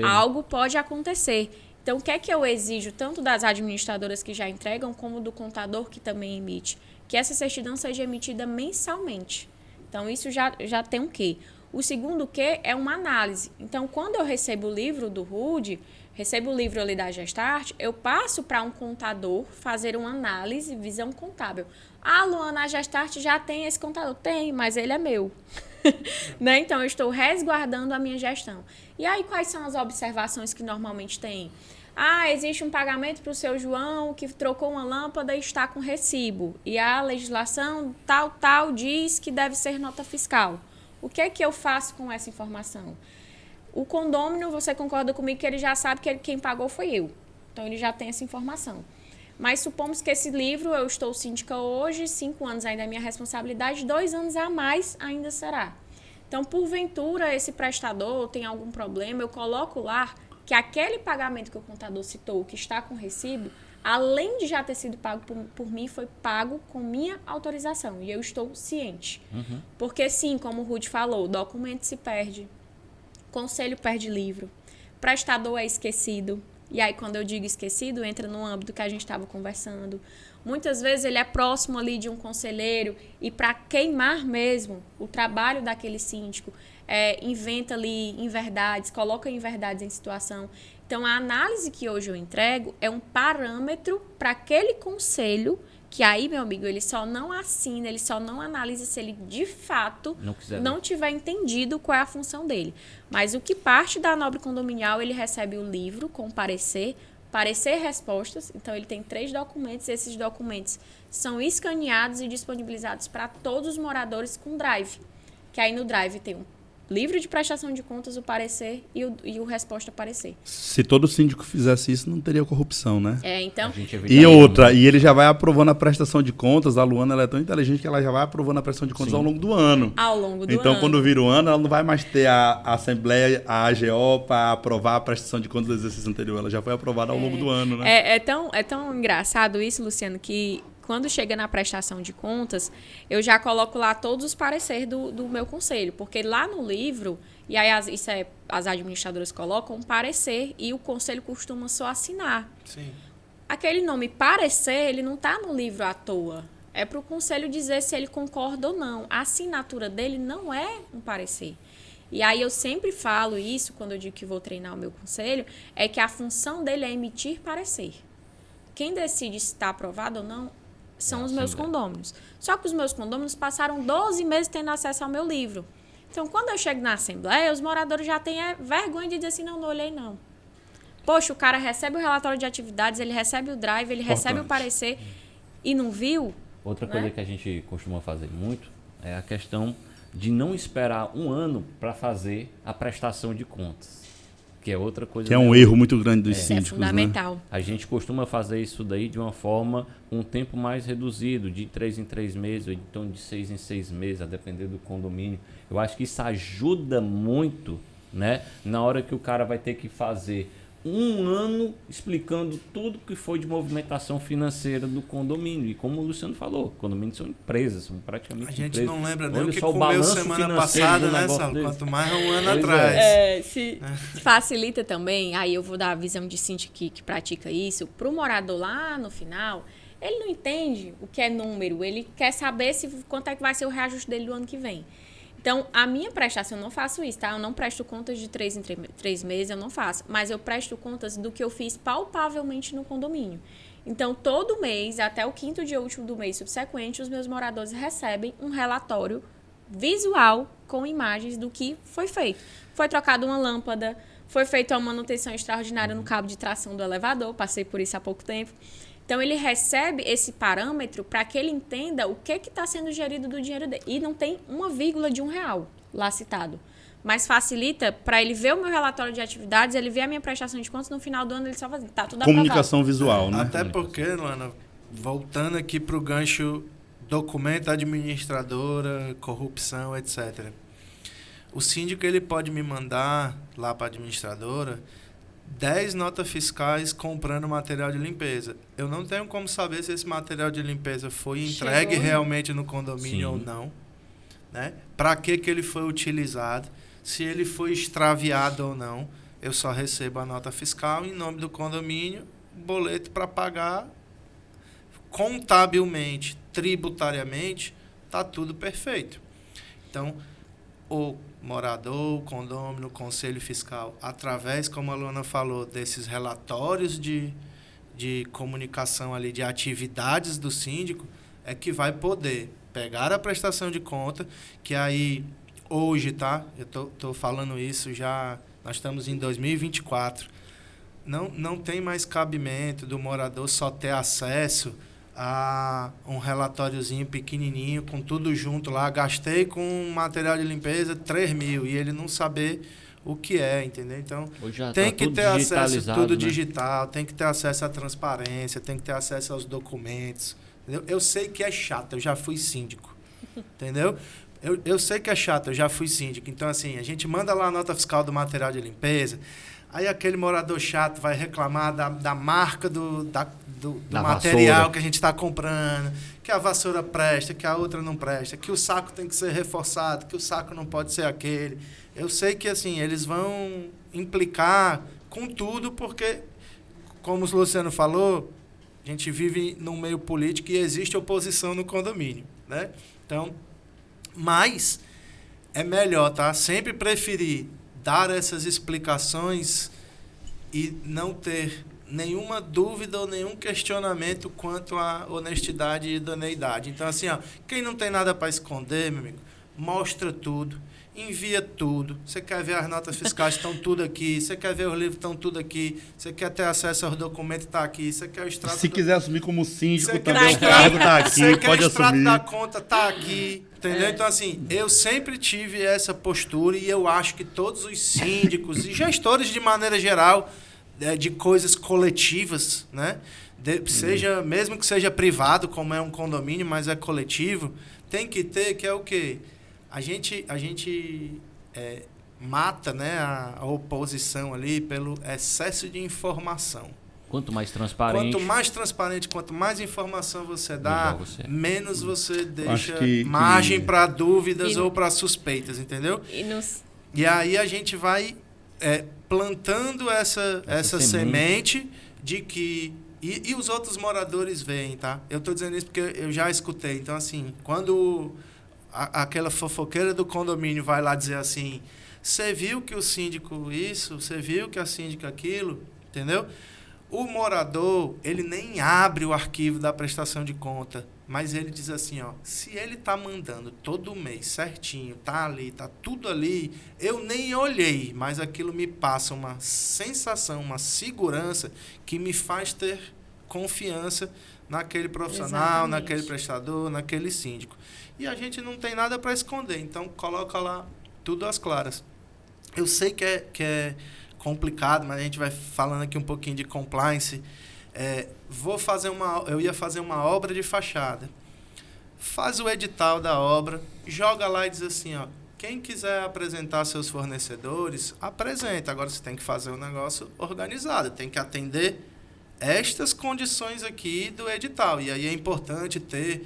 algo pode acontecer. Então, o que é que eu exijo tanto das administradoras que já entregam, como do contador que também emite? Que essa certidão seja emitida mensalmente. Então, isso já tem um quê? O segundo quê é uma análise. Então, quando eu recebo o livro do RUD, recebo o livro ali da Gestart, eu passo para um contador fazer uma análise, visão contábil. Ah, Luana, a Gestart já tem esse contador? Tem, mas ele é meu. Né? Então, eu estou resguardando a minha gestão. E aí, quais são as observações que normalmente tem? Ah, existe um pagamento para o seu João que trocou uma lâmpada e está com recibo. E a legislação tal diz que deve ser nota fiscal. O que é que eu faço com essa informação? O condômino, você concorda comigo que ele já sabe que quem pagou foi eu. Então, ele já tem essa informação. Mas supomos que esse livro, eu estou síndica hoje, 5 anos ainda é minha responsabilidade, 2 anos a mais ainda será. Então, porventura, esse prestador tem algum problema, eu coloco lá que aquele pagamento que o contador citou, que está com recibo, além de já ter sido pago por mim, foi pago com minha autorização. E eu estou ciente. Uhum. Porque sim, como o Ruth falou, o documento se perde, conselho perde livro, prestador é esquecido. E aí, quando eu digo esquecido, entra no âmbito que a gente estava conversando. Muitas vezes ele é próximo ali de um conselheiro e para queimar mesmo o trabalho daquele síndico, inventa ali inverdades, coloca inverdades em situação. Então, a análise que hoje eu entrego é um parâmetro para aquele conselho que aí, meu amigo, ele só não assina, ele só não analisa se ele de fato não tiver entendido qual é a função dele. Mas o que parte da nobre condominial, ele recebe o livro com parecer respostas. Então, ele tem 3 documentos. Esses documentos são escaneados e disponibilizados para todos os moradores com Drive. Que aí no Drive tem um livro de prestação de contas, o parecer e o resposta parecer. Se todo síndico fizesse isso, não teria corrupção, né? Então... E outra, e ele já vai aprovando a prestação de contas, a Luana ela é tão inteligente que ela já vai aprovando a prestação de contas ao longo do ano. Ao longo do ano. Então, quando vira o ano, ela não vai mais ter a Assembleia, a AGO, para aprovar a prestação de contas do exercício anterior. Ela já foi aprovada ao longo do ano, né? É tão engraçado isso, Luciano, que quando chega na prestação de contas, eu já coloco lá todos os pareceres do meu conselho, porque lá no livro, e aí as administradoras colocam um parecer e o conselho costuma só assinar. Sim. Aquele nome parecer, ele não está no livro à toa. É para o conselho dizer se ele concorda ou não. A assinatura dele não é um parecer. E aí eu sempre falo isso, quando eu digo que vou treinar o meu conselho, é que a função dele é emitir parecer. Quem decide se está aprovado ou não são os meus condôminos. Só que os meus condôminos passaram 12 meses tendo acesso ao meu livro. Então, quando eu chego na Assembleia, os moradores já têm vergonha de dizer assim, não olhei não. Poxa, o cara recebe o relatório de atividades, ele recebe o drive, ele recebe o parecer e não viu. Outra coisa que a gente costuma fazer muito é a questão de não esperar um ano para fazer a prestação de contas. Que é outra coisa. Que é um erro muito grande dos síndicos, é fundamental. Né? A gente costuma fazer isso daí de uma forma, um tempo mais reduzido, de 3 em 3 meses, ou então de 6 em 6 meses, a depender do condomínio. Eu acho que isso ajuda muito, né? Na hora que o cara vai ter que fazer um ano explicando tudo que foi de movimentação financeira do condomínio. E como o Luciano falou, condomínios são empresas, são praticamente empresas. A gente não lembra nem o que comeu semana passada, né, Saulo? Quanto mais um ano atrás. Facilita também, aí eu vou dar a visão de síndico que pratica isso, para o morador lá no final, ele não entende o que é número, ele quer saber quanto é que vai ser o reajuste dele do ano que vem. Então, a minha prestação, eu não faço isso, tá? Eu não presto contas de 3 em 3 meses, eu não faço. Mas eu presto contas do que eu fiz palpavelmente no condomínio. Então, todo mês, até o 5º dia útil do mês subsequente, os meus moradores recebem um relatório visual com imagens do que foi feito. Foi trocada uma lâmpada, foi feita uma manutenção extraordinária no cabo de tração do elevador, passei por isso há pouco tempo. Então, ele recebe esse parâmetro para que ele entenda o que está sendo gerido do dinheiro dele. E não tem uma vírgula de R$1 lá citado. Mas facilita para ele ver o meu relatório de atividades, ele ver a minha prestação de contas, no final do ano ele só faz, tá tudo aprovado. Comunicação visual, né? Até porque, Luana, voltando aqui para o gancho documento administradora, corrupção, etc. O síndico ele pode me mandar lá para a administradora 10 notas fiscais comprando material de limpeza. Eu não tenho como saber se esse material de limpeza foi entregue realmente no condomínio ou não. né? Para que ele foi utilizado, se ele foi extraviado ou não. Eu só recebo a nota fiscal em nome do condomínio, boleto para pagar contabilmente, tributariamente, está tudo perfeito. Então, o morador, o condômino, o conselho fiscal, através, como a Luana falou, desses relatórios de comunicação ali, de atividades do síndico, é que vai poder pegar a prestação de conta, que aí, hoje, tá? Eu tô falando isso já, nós estamos em 2024, não tem mais cabimento do morador só ter acesso a um relatóriozinho pequenininho, com tudo junto lá, gastei com material de limpeza 3 mil, e ele não saber o que é, entendeu? Então, tem que ter acesso a tudo digital, tem que ter acesso à transparência, tem que ter acesso aos documentos, entendeu? Eu sei que é chato, eu já fui síndico, entendeu? Eu sei que é chato, eu já fui síndico. Então, assim, a gente manda lá a nota fiscal do material de limpeza, aí aquele morador chato vai reclamar da marca do material vassoura que a gente está comprando, que a vassoura presta, que a outra não presta, que o saco tem que ser reforçado, que o saco não pode ser aquele. Eu sei que, assim, eles vão implicar com tudo, porque, como o Luciano falou, a gente vive num meio político e existe oposição no condomínio, né? Então, mas é melhor, tá? Sempre preferir dar essas explicações e não ter nenhuma dúvida ou nenhum questionamento quanto à honestidade e idoneidade. Então, assim, ó, quem não tem nada para esconder, meu amigo, mostra tudo, envia tudo. Você quer ver as notas fiscais, estão tudo aqui. Você quer ver os livros, estão tudo aqui. Você quer ter acesso aos documentos, está aqui. Você quer o extrato... Se quiser assumir como síndico, você também o cargo está aqui, você quer pode o extrato assumir. da conta, está aqui. Entendeu? Então, assim, eu sempre tive essa postura e eu acho que todos os síndicos e gestores, de maneira geral, de coisas coletivas, né? Seja, mesmo que seja privado, como é um condomínio, mas é coletivo, tem que ter, que é o quê? A gente mata, né, a oposição ali pelo excesso de informação. Quanto mais transparente, quanto mais informação você dá, menos você deixa que margem para dúvidas ou para suspeitas, entendeu? E aí a gente vai plantando essa semente de que... E os outros moradores veem, tá? Eu estou dizendo isso porque eu já escutei. Então, assim, quando aquela fofoqueira do condomínio vai lá dizer assim, você viu que o síndico isso, você viu que a síndica aquilo, entendeu? O morador, ele nem abre o arquivo da prestação de conta, mas ele diz assim, ó, se ele tá mandando todo mês certinho, tá ali, tá tudo ali, eu nem olhei, mas aquilo me passa uma sensação, uma segurança que me faz ter confiança naquele profissional, exatamente, naquele prestador, naquele síndico. E a gente não tem nada para esconder, então coloca lá tudo às claras. Eu sei que é complicado, mas a gente vai falando aqui um pouquinho de compliance. Eu ia fazer uma obra de fachada. Faz o edital da obra, joga lá e diz assim, ó, quem quiser apresentar seus fornecedores, apresenta. Agora você tem que fazer um negócio organizado, tem que atender estas condições aqui do edital. E aí é importante ter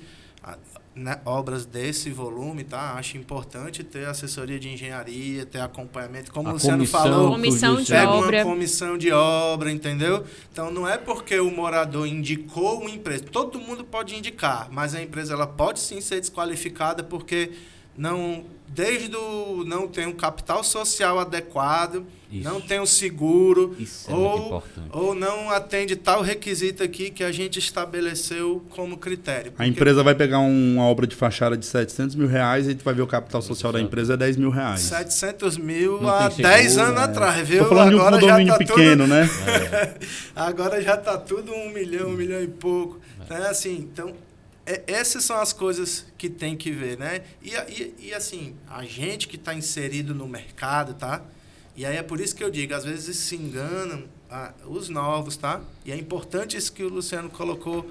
obras desse volume, tá? Acho importante ter assessoria de engenharia, ter acompanhamento, como o Luciano falou, pega uma comissão de obra, entendeu? Então não é porque o morador indicou uma empresa, todo mundo pode indicar, mas a empresa ela pode sim ser desqualificada porque não tem um capital social adequado, isso, não tem um seguro, ou não atende tal requisito aqui que a gente estabeleceu como critério. A empresa vai pegar uma obra de fachada de 700 mil reais e a gente vai ver o capital social da empresa é 10 mil reais. 700 mil há 10 anos atrás, viu? Estou falando agora de um condomínio pequeno, né? Agora já está tudo 1 milhão e pouco. Né? Assim, então... essas são as coisas que tem que ver, né? E assim, a gente que está inserido no mercado, tá? E aí é por isso que eu digo, às vezes se enganam os novos, tá? E é importante isso que o Luciano colocou.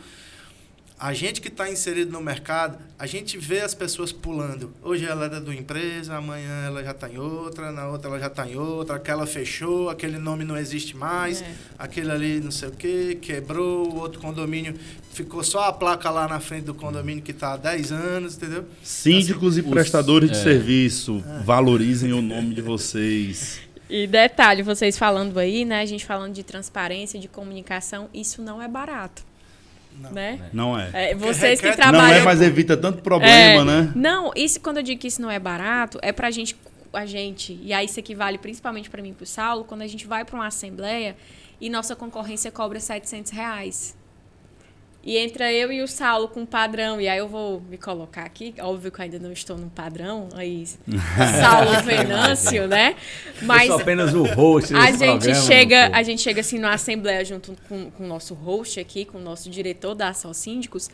A gente que está inserido no mercado, a gente vê as pessoas pulando. Hoje ela é da tua empresa, amanhã ela já está em outra, na outra ela já está em outra, aquela fechou, aquele nome não existe mais, aquele ali não sei o quê, quebrou, o outro condomínio ficou só a placa lá na frente do condomínio que está há 10 anos, entendeu? Síndicos e prestadores de serviço, valorizem o nome de vocês. E detalhe, vocês falando aí, né? A gente falando de transparência, de comunicação, isso não é barato. Não. Né? Não é. Vocês que Não trabalham... Não é, mas evita tanto problema, né? Não, isso, quando eu digo que isso não é barato, é pra gente, e aí isso aqui vale principalmente para mim e pro Saulo, quando a gente vai para uma assembleia e nossa concorrência cobra R$700. E entra eu e o Saulo com um padrão, e aí eu vou me colocar aqui, óbvio que eu ainda não estou num padrão, aí Saulo Venâncio, né? Mas eu sou apenas o host desse programa, a gente chega assim numa assembleia junto com o nosso host aqui, com o nosso diretor da Só Síndicos,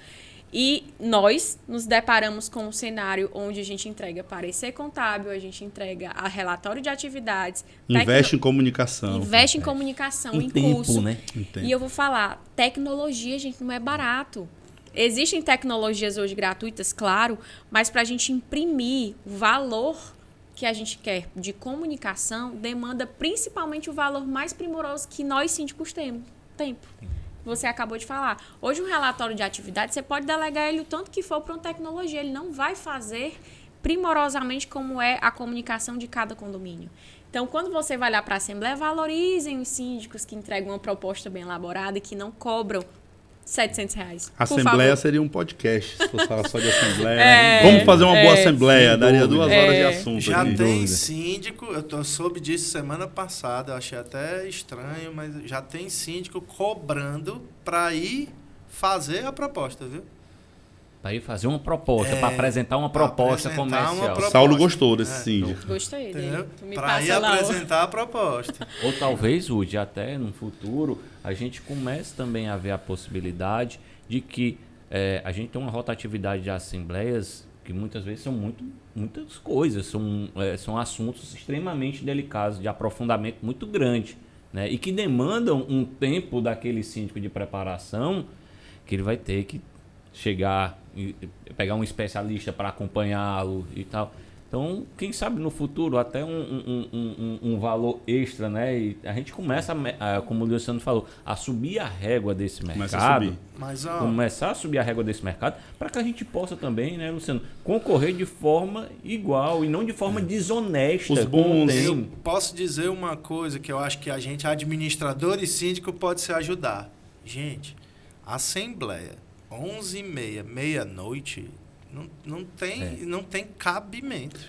e nós nos deparamos com um cenário onde a gente entrega parecer contábil, a gente entrega a relatório de atividades. Investe em comunicação. Investe em comunicação, em tempo, curso. Né? E eu vou falar, tecnologia, gente, não é barato. Existem tecnologias hoje gratuitas, claro, mas para a gente imprimir o valor que a gente quer de comunicação, demanda principalmente o valor mais primoroso que nós síndicos temos, tempo. Você acabou de falar. Hoje, um relatório de atividade, você pode delegar ele o tanto que for para uma tecnologia. Ele não vai fazer primorosamente como é a comunicação de cada condomínio. Então, quando você vai lá para a Assembleia, valorizem os síndicos que entregam uma proposta bem elaborada e que não cobram R$700. Assembleia seria um podcast, se fosse falar só de assembleia. Vamos fazer uma boa assembleia, daria 2 horas de assunto. Já aqui. tem síndico, soube disso semana passada, eu achei até estranho, mas já tem síndico cobrando para ir fazer a proposta, viu? Para ir fazer uma proposta, para apresentar uma proposta comercial. Saulo gostou desse síndico. Gostei dele. Para ir apresentar a proposta. Ou talvez, Udi, até no futuro, a gente comece também a ver a possibilidade de que a gente tem uma rotatividade de assembleias que muitas vezes são muitas coisas, são assuntos extremamente delicados, de aprofundamento muito grande, né? E que demandam um tempo daquele síndico de preparação que ele vai ter que chegar e pegar um especialista para acompanhá-lo e tal. Então, quem sabe no futuro até um valor extra, né? E a gente começa, como o Luciano falou, a subir a régua desse mercado. Começar a subir a régua desse mercado para que a gente possa também, né, Luciano, concorrer de forma igual e não de forma desonesta. Os bons. Eu posso dizer uma coisa que eu acho que a gente, administrador e síndico, pode se ajudar. Gente, assembleia 11h30, meia-noite, não tem cabimento.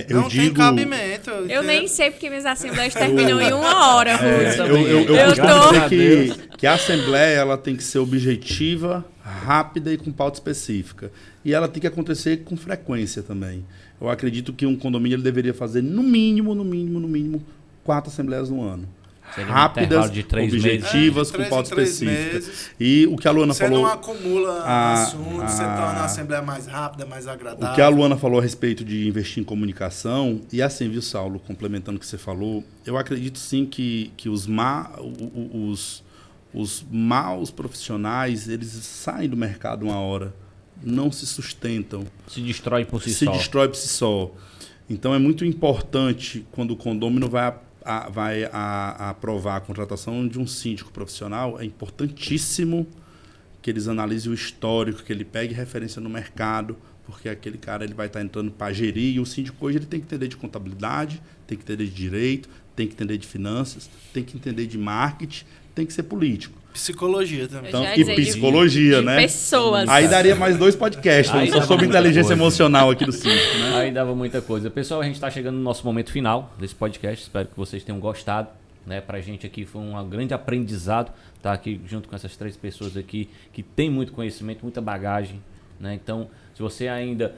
Não tem cabimento. Eu nem sei porque minhas assembleias terminam em 1 hora, Russo. Eu costumo dizer que a assembleia ela tem que ser objetiva, rápida e com pauta específica. E ela tem que acontecer com frequência também. Eu acredito que um condomínio ele deveria fazer no mínimo 4 assembleias no ano. Rápidas, de 3 objetivas, com pauta específica. E o que a Luana falou... Você não acumula assuntos, você torna a assembleia mais rápida, mais agradável. O que a Luana falou a respeito de investir em comunicação, e assim, viu, Saulo, complementando o que você falou, eu acredito sim que os maus profissionais, eles saem do mercado uma hora, não se sustentam. Se destrói por si só. Se destrói por si só. Então é muito importante, quando o condômino vai aprovar a contratação de um síndico profissional, é importantíssimo que eles analisem o histórico, que ele pegue referência no mercado, porque aquele cara ele vai estar entrando para gerir, e o síndico hoje ele tem que entender de contabilidade, tem que entender de direito, tem que entender de finanças, tem que entender de marketing, tem que ser político. Psicologia também. Então, e psicologia, de né? Pessoas. Aí daria mais 2 podcasts, só sobre inteligência emocional aqui do síndico, né? Aí dava muita coisa. Pessoal, a gente está chegando no nosso momento final desse podcast. Espero que vocês tenham gostado. Né? Pra gente aqui foi um grande aprendizado estar aqui junto com essas 3 pessoas aqui que tem muito conhecimento, muita bagagem. Né? Então, se você ainda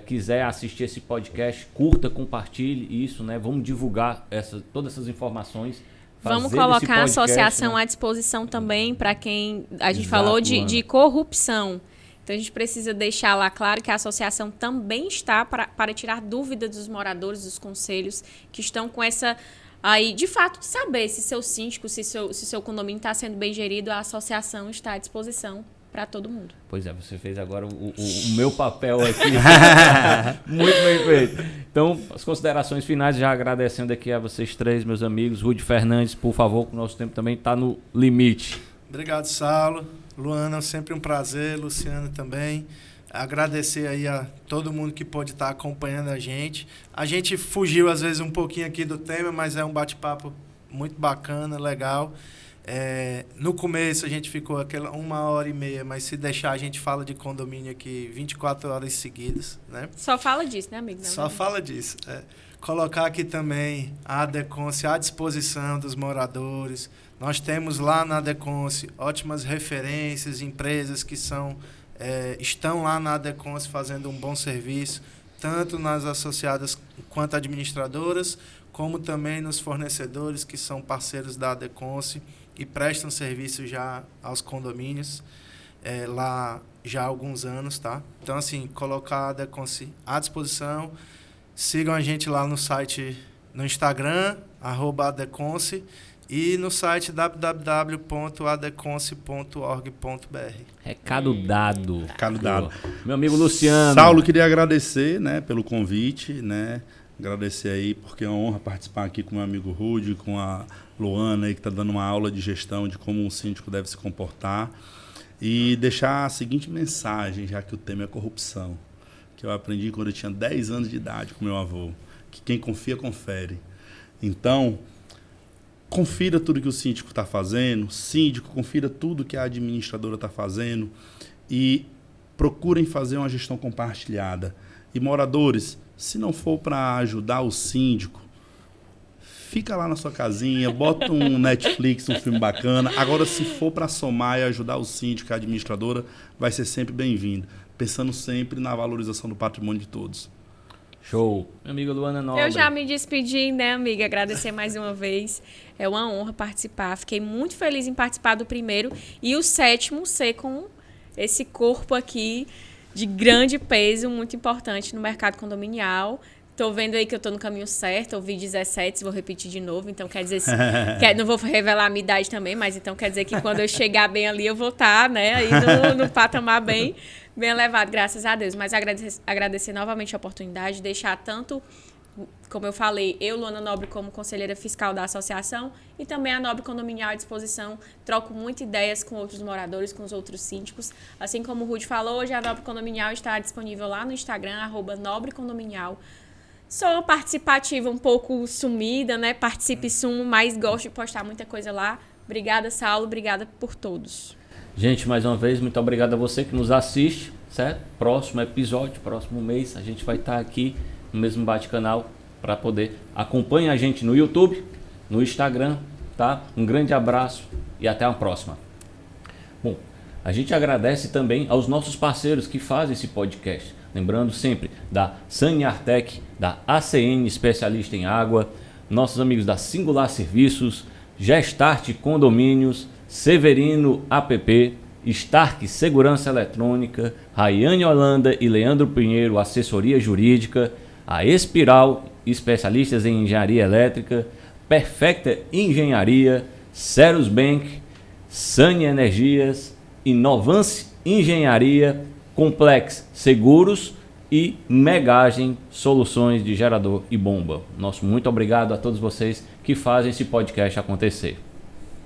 quiser assistir esse podcast, curta, compartilhe isso, né? Vamos divulgar todas essas informações. Vamos colocar a associação à disposição também para quem... A gente falou de corrupção. Então, a gente precisa deixar lá claro que a associação também está para tirar dúvidas dos moradores, dos conselhos, que estão com essa... Aí, de fato, saber se seu síndico, se seu condomínio está sendo bem gerido, a associação está à disposição para todo mundo. Pois é, você fez agora o meu papel aqui. Muito bem feito. Então, as considerações finais, já agradecendo aqui a vocês três, meus amigos. Rudy Fernandes, por favor, que o nosso tempo também está no limite. Obrigado, Saulo. Luana, sempre um prazer. Luciano também. Agradecer aí a todo mundo que pôde estar acompanhando a gente. A gente fugiu, às vezes, um pouquinho aqui do tema, mas é um bate-papo muito bacana, legal. No começo a gente ficou aquela 1h30, mas se deixar a gente fala de condomínio aqui 24 horas seguidas, né? Só fala disso, né, amigo? Só fala disso. Colocar aqui também a Adeconce à disposição dos moradores. Nós temos lá na Adeconce ótimas referências, empresas que estão lá na Adeconce fazendo um bom serviço, tanto nas associadas quanto administradoras, como também nos fornecedores que são parceiros da Adeconce e prestam serviço já aos condomínios lá já há alguns anos, tá? Então, assim, colocar a Adeconce à disposição. Sigam a gente lá no site, no Instagram, @adeconce, e no site www.adeconce.org.br. Recado dado. Recado dado. Meu amigo Luciano. Saulo, queria agradecer, né, pelo convite, né? Agradecer aí, porque é uma honra participar aqui com o meu amigo Rudy, com a Luana, aí, que está dando uma aula de gestão de como um síndico deve se comportar. E deixar a seguinte mensagem, já que o tema é corrupção, que eu aprendi quando eu tinha 10 anos de idade com meu avô, que quem confia, confere. Então, confira tudo que o síndico está fazendo, síndico, confira tudo que a administradora está fazendo e procurem fazer uma gestão compartilhada. E moradores, se não for para ajudar o síndico, fica lá na sua casinha, bota um Netflix, um filme bacana. Agora, se for para somar e ajudar o síndico, a administradora, vai ser sempre bem-vindo, pensando sempre na valorização do patrimônio de todos. Show. Minha amiga Luana Nobre. Eu já me despedi, né, amiga? Agradecer mais uma vez. É uma honra participar. Fiquei muito feliz em participar do primeiro e o 7º ser com esse corpo aqui de grande peso, muito importante no mercado condominial. Tô vendo aí que eu tô no caminho certo, ouvi 17, vou repetir de novo, então quer dizer, não vou revelar a minha idade também, mas então quer dizer que quando eu chegar bem ali eu vou estar, né, aí no patamar bem elevado, graças a Deus. Mas agradecer novamente a oportunidade, deixar tanto, como eu falei, eu, Luana Nobre, como conselheira fiscal da associação, e também a Nobre Condominial à disposição. Troco muitas ideias com outros moradores, com os outros síndicos. Assim como o Rudy falou, hoje a Nobre Condominial está disponível lá no Instagram, @nobrecondominial. Sou participativa, um pouco sumida, né? Participe, sumo, mas gosto de postar muita coisa lá. Obrigada, Saulo. Obrigada por todos. Gente, mais uma vez, muito obrigado a você que nos assiste, certo? Próximo episódio, próximo mês, a gente vai estar aqui no mesmo bate-canal para poder acompanhar a gente no YouTube, no Instagram, tá? Um grande abraço e até a próxima. Bom, a gente agradece também aos nossos parceiros que fazem esse podcast. Lembrando sempre da Saniartec, da ACN Especialista em Água, nossos amigos da Singular Serviços, Gestart Condomínios, Severino App, Stark Segurança Eletrônica, Rayane Holanda e Leandro Pinheiro Assessoria Jurídica, a Espiral Especialistas em Engenharia Elétrica, Perfecta Engenharia, Ceros Bank, Sani Energias, Inovance Engenharia, Complex Seguros e Megagem Soluções de Gerador e Bomba. Nosso muito obrigado a todos vocês que fazem esse podcast acontecer.